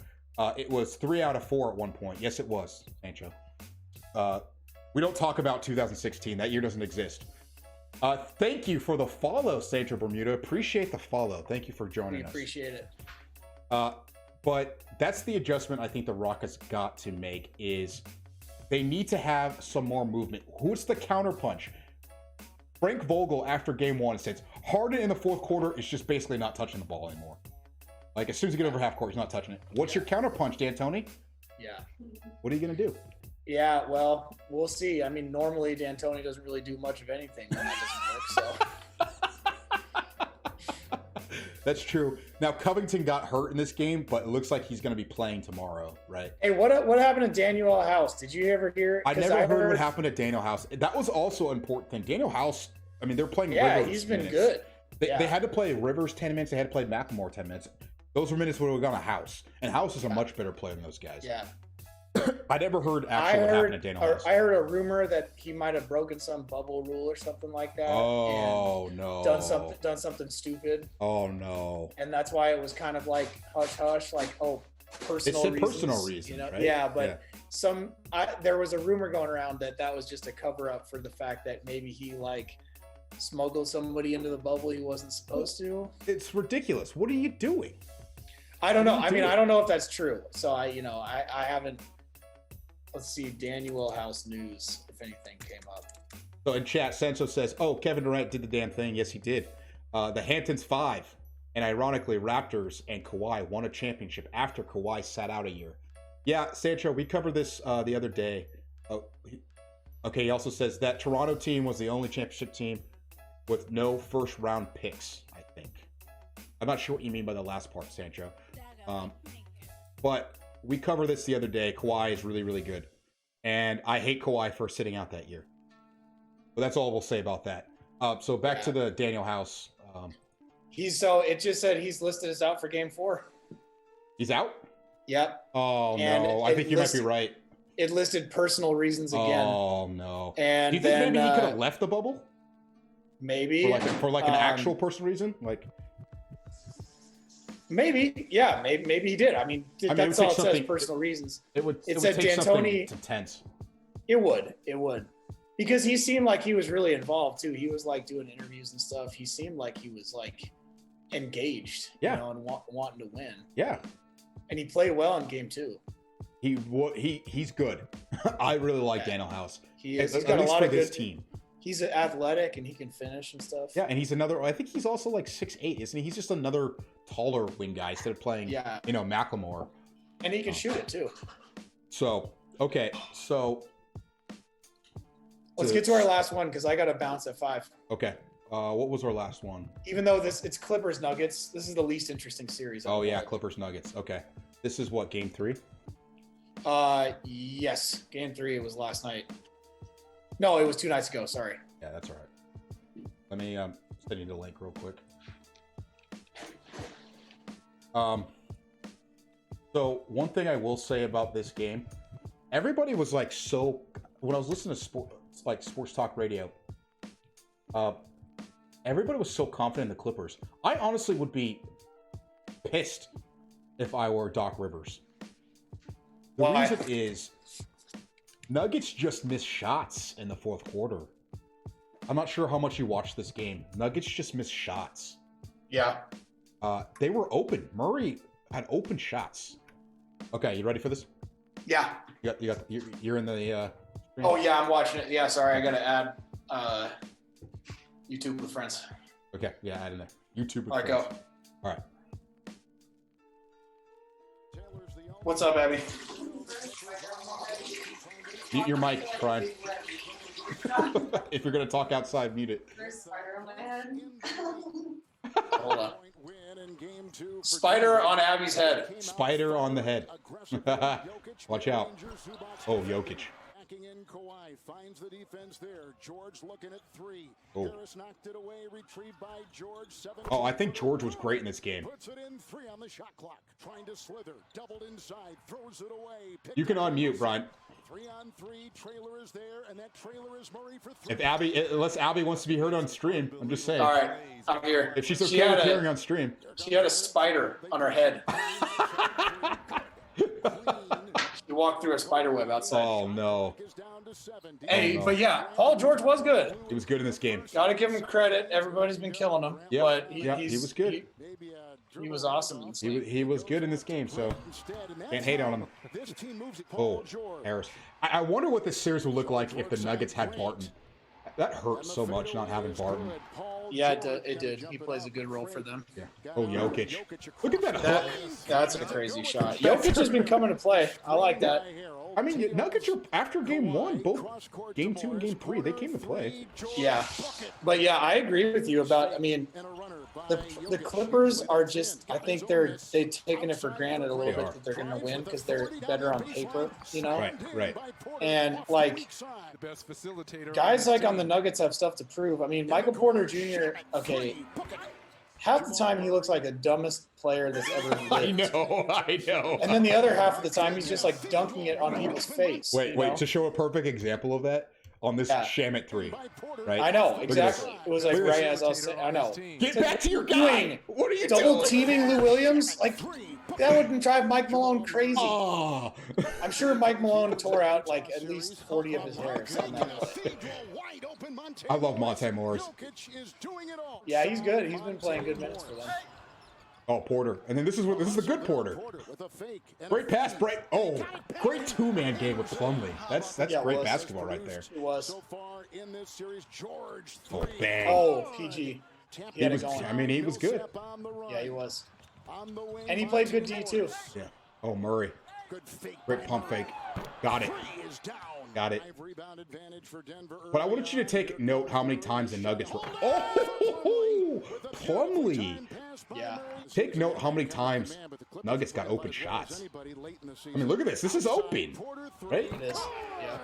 It was 3 out of 4 at one point. Yes, it was, Sancho. We don't talk about 2016. That year doesn't exist. Thank you for the follow, Sancho Bermuda. Appreciate the follow. Thank you for joining us. Appreciate it. But that's the adjustment I think the Rockets got to make is they need to have some more movement. Who's the counterpunch? Frank Vogel, after game one, says Harden in the fourth quarter is just basically not touching the ball anymore. Like, as soon as you get over half court, he's not touching it. What's your counterpunch, D'Antoni? Yeah. What are you going to do? Yeah, well, we'll see. I mean, normally D'Antoni doesn't really do much of anything when that doesn't work, so. That's true. Now, Covington got hurt in this game, but it looks like he's going to be playing tomorrow, right? Hey, what happened to Daniel House? Did you ever hear? I never heard what happened to Daniel House. That was also an important thing. Daniel House, I mean, they're playing Rivers. Yeah, he's been good. They had to play Rivers 10 minutes. They had to play McLemore 10 minutes. Those were minutes would have gone to House. And House is a much better player than those guys. Yeah. I never heard actually what happened to Daniel House. I heard a rumor that he might have broken some bubble rule or something like that. Oh, no. Done something stupid. Oh, no. And that's why it was kind of like hush-hush, like, personal reasons. Personal reasons, right? Yeah, but there was a rumor going around that was just a cover-up for the fact that maybe he, smuggled somebody into the bubble he wasn't supposed to. It's ridiculous. What are you doing? I don't know. I mean, I don't know if that's true. So I haven't. Let's see, Daniel House news, if anything came up. So in chat, Sancho says, Kevin Durant did the damn thing. Yes, he did. The Hamptons 5, and ironically, Raptors and Kawhi won a championship after Kawhi sat out a year. Yeah, Sancho, we covered this the other day. He also says that Toronto team was the only championship team with no first-round picks, I think. I'm not sure what you mean by the last part, Sancho. But we covered this the other day. Kawhi is really, really good. And I hate Kawhi for sitting out that year. But that's all we'll say about that. So back to the Daniel House. It just said he's listed as out for game 4. He's out? Yep. Oh, no. I think you might be right. It listed personal reasons again. Oh, no. And do you think maybe he could have left the bubble? Maybe. For an actual personal reason? Maybe, yeah, maybe he did. I mean that's all it says, personal reasons. It said D'Antoni. Intense. It would, because he seemed like he was really involved too. He was doing interviews and stuff. He seemed like he was engaged, and wanting to win. Yeah, and he played well in game 2. He's good. I really like Daniel House. He is. He's got a lot of good team. He's athletic and he can finish and stuff. Yeah, and he's another. I think he's also 6'8", isn't he? He's just another taller wing guy instead of playing, McLemore. And he can shoot it too. So okay, let's get to our last one because I got to bounce at 5. Okay, what was our last one? Even though it's Clippers Nuggets, this is the least interesting series. Clippers Nuggets. Okay, this is what, game 3? Yes, game 3. It was last night. No, it was 2 nights ago. Sorry. Yeah, that's all right. Let me send you the link real quick. So one thing I will say about this game, everybody was like so. When I was listening to sports talk radio, everybody was so confident in the Clippers. I honestly would be pissed if I were Doc Rivers. The Why? reason is Nuggets just missed shots in the fourth quarter. I'm not sure how much you watched this game. Nuggets just missed shots. Yeah. They were open. Murray had open shots. Okay, you ready for this? Yeah. You're in the. Stream? Oh yeah, I'm watching it. Yeah, sorry, I gotta add YouTube with friends. Okay, yeah, add in there. YouTube. With All right, friends. go. All right. What's up, Abby? Mute your mic, Brian. If you're gonna talk outside, mute it. There's spider on my head. Hold on. Spider on Abby's head. Spider on the head. Watch out. Oh, Jokic. In Kawhi finds the defense there. George looking at 3. Oh. Harris knocked it away, retrieved by George. 7. Oh, I think George was great in this game. Puts it in 3 on the shot clock. Trying to slither, doubled inside, throws it away. You can unmute, Brian. 3-on-3. Trailer is there, and that trailer is Murray for 3. If Abby, unless Abby wants to be heard on stream, I'm just saying. All right, I'm here. If she's okay with hearing on stream. She had a spider on her head. She walked through a spider web outside. Oh no. Hey, Oh, no. but yeah, Paul George was good. He was good in this game. Gotta give him credit. Everybody's been killing him. Yeah, But he was good. He was awesome. In this game. He was good in this game, so can't hate on him. Oh, Harris. I wonder what this series would look like if the Nuggets had Barton. That hurts so much not having Barton. Yeah, it did. He plays a good role for them. Yeah. Oh, Jokic. Look at that hook. That's a crazy shot. Jokic has been coming to play. I like that. I mean, Nuggets are after game 1, both game 2 and game 3, they came to play. Yeah, but yeah, I agree with you about. I mean, the Clippers are just. I think they've taken it for granted a little bit that they're going to win because they're better on paper, you know. Right. And like guys like on the Nuggets have stuff to prove. I mean, Michael Porter Jr. Okay, half the time he looks like the dumbest player that's ever lived. I know. And then the other half of the time he's just like dunking it on people's face. Wait, to show a perfect example of that, on this Shamit 3, right? I know, exactly. It was like right as I was saying, I know. Get back to your guy! What are you doing? Double teaming Lou Williams? Like, that wouldn't drive Mike Malone crazy. Oh. I'm sure Mike Malone tore out like at least 40 of his hairs on that play. I love Monte Morris. Yeah, he's good. He's been playing good minutes for them. Oh, Porter. And then this is the good Porter. Great pass, great. Oh, great two-man game with Plumlee. That's great basketball right there. It was. Oh, bang. Oh, PG. He had it going. I mean, he was good. Yeah, he was. And he played good D too. Yeah. Oh, Murray. Great pump fake. Got it. But I wanted you to take note how many times the Nuggets were. Oh, Plumlee. Yeah. Take note how many times Nuggets got open shots. I mean, look at this. This is open, right? It is. Yeah.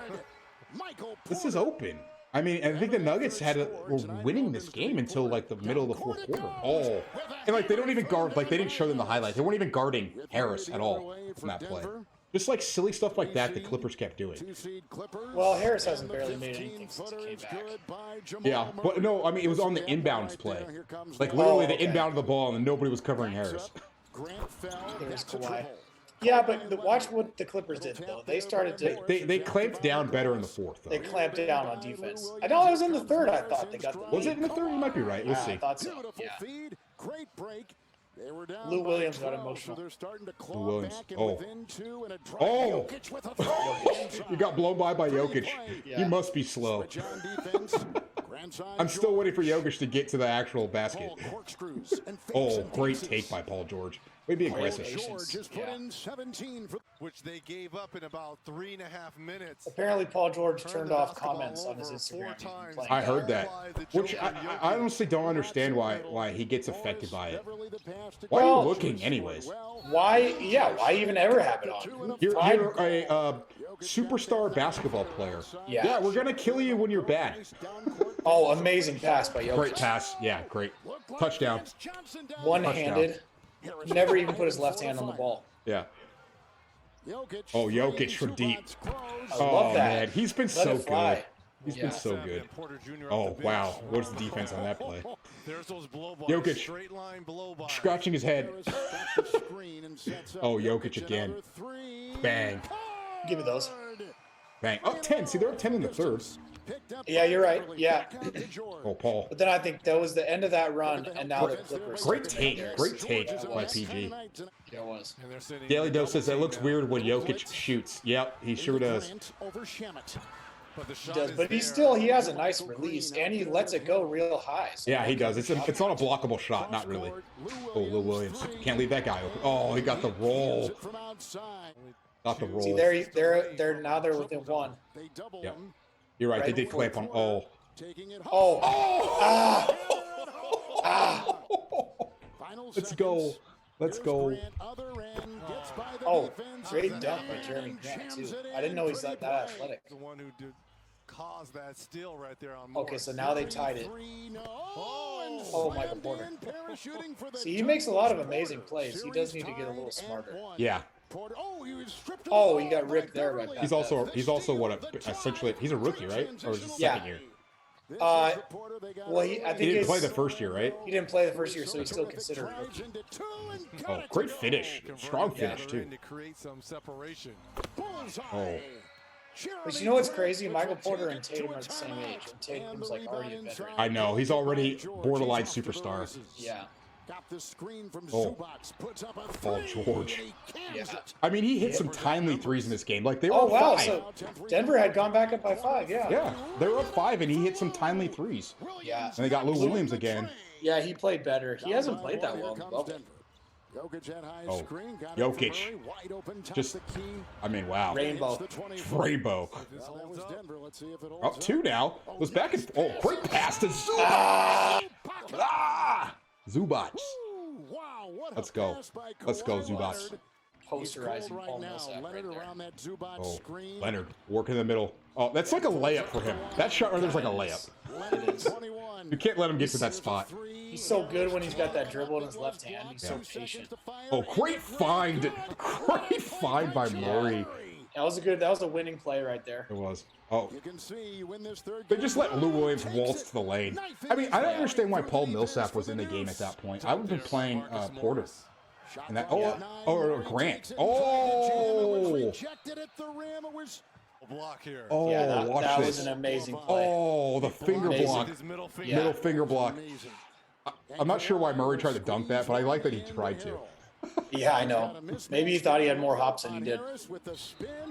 This is open. I mean, I think the Nuggets were winning this game until like the middle of the fourth quarter. Oh, and like they don't even guard. Like they didn't show them the highlights. They weren't even guarding Harris at all from that play. Just like silly stuff like that, the Clippers kept doing. Well, Harris hasn't barely made anything since he came back. Yeah, but no, I mean it was on the inbounds play. Like literally the inbound of the ball, and nobody was covering Harris. There's Kawhi. Yeah, but watch what the Clippers did though. They started to. They clamped down better in the fourth. Though. They clamped down on defense. I know it was in the third. I thought they got the lead. Was it in the third? You might be right. We'll see. I thought so. Yeah. Lou Williams got emotional. Lou Williams. Oh. You got blown by Jokic. Yeah. He must be slow. I'm still waiting for Jokic to get to the actual basket. Oh, great take by Paul George. We'd be aggressive. Patience. George has put Yeah. in 17 for which they gave up in about 3.5 minutes. Apparently, Paul George turned off comments on his Instagram. He's been playing I that. heard that, which I honestly don't understand why he gets affected by it. Why are you looking anyways? Why? Yeah. Why even ever have it on? You're a superstar basketball player. Yeah. Yeah, we're gonna kill you when you're bad. Oh, amazing pass by Jokic. Great pass. Yeah, great. Touchdown. One-handed. Never even put his left hand on the ball. Yeah. Oh, Jokic from deep. I Oh, love that. man. He's been Let so it fly. good. He's been so good. Porter Jr. Oh, wow. What's the defense on that play? There's those blow bars. Jokic. Straight line blow bars. Scratching his head. Oh, Jokic again. Bang. Give me those. Bang. Up 10. See, they're up 10 in the third. Yeah, you're right. Yeah. Oh, Paul. But then I think that was the end of that run, and now the Clippers. Great take. Great take by PG. Yeah, it was. And they're sitting Daily Dose says it looks weird when Jokic shoots. Yep, he sure does. but the He shot does, is but there. he has a nice release, and he lets it go real high. So Yeah, he does. It's not a blockable shot. Not really. Oh, Lou Williams. Can't leave that guy open. Oh, he got the roll. Got the roll. See, they're now they're within one. Yep. You're right. They did clamp on. Oh. Oh. Let's go. Let's go. Oh, great dunk by Jeremy Grant too. I didn't know he's that athletic. The one who did cause that steal right there on Okay, so now they tied it. Oh, Michael Porter. See, he makes a lot of amazing plays. He does need to get a little smarter. Yeah. Oh, he got ripped there by Pat He's also essentially he's a rookie, right? Or is his second year? Well, I think He didn't play the first year, right? He didn't play the first year, so he's still considered a rookie. Oh, great finish. Strong finish too. to create some separation. Oh. But you know what's crazy? Michael Porter and Tatum are the same age, and Tatum's like already a veteran. I know. He's already borderline superstar. Yeah. Oh. Paul George. Yeah. I mean, he hit some timely threes in this game. Like they were Oh up wow! 5. So Denver had gone back up by 5. Yeah. Yeah, they were up 5, and he hit some timely threes. Yeah. And they got Lou Williams again. Yeah, he played better. He hasn't played that well in the bubble. Oh, Jokic. Just, I mean, wow. Rainbow. Rainbow. Up 2 now. Was back in. Oh, great pass to Zubac. Zubac. Let's go. Let's go, Zubac. Posterizing Paul Millsap right there. Oh, Leonard working in the middle. Oh, that's like a layup for him. That shot right there's like a layup. It is. You can't let him get to that spot. He's so good when he's got that dribble in his left hand. He's so patient. Oh, great find. Great find by Murray. That was a winning play right there. It was. Oh. They just let Lou Williams waltz to the lane. I mean, I don't understand why Paul Millsap was in the game at that point. I would have been playing Porter. And that, or Grant. Oh! Block here. Oh, Yeah, watch that this. was an amazing play. Oh, the finger Amazing. block. His middle finger. Yeah. Middle finger block. I'm not sure why Murray tried to dunk that, but I like that he tried to. Yeah, I know. Maybe he thought he had more hops than he did.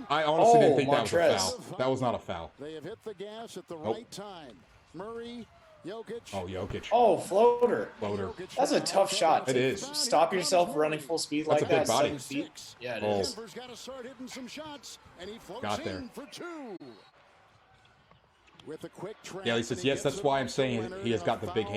I honestly didn't think Montrez. that was a foul. That was not a foul. They have hit the gas at the Nope. right time. Murray, Jokic. Oh, Jokic. Oh, floater. Floater. That's a tough shot. It is. Stop yourself running full speed like That's a big that. body. 7 feet. Yeah, it Oh. is. Denver's got to start hitting some shots, and he floats Got there. in for 2. With a quick Yeah, he says, yes, that's why I'm saying he has got the big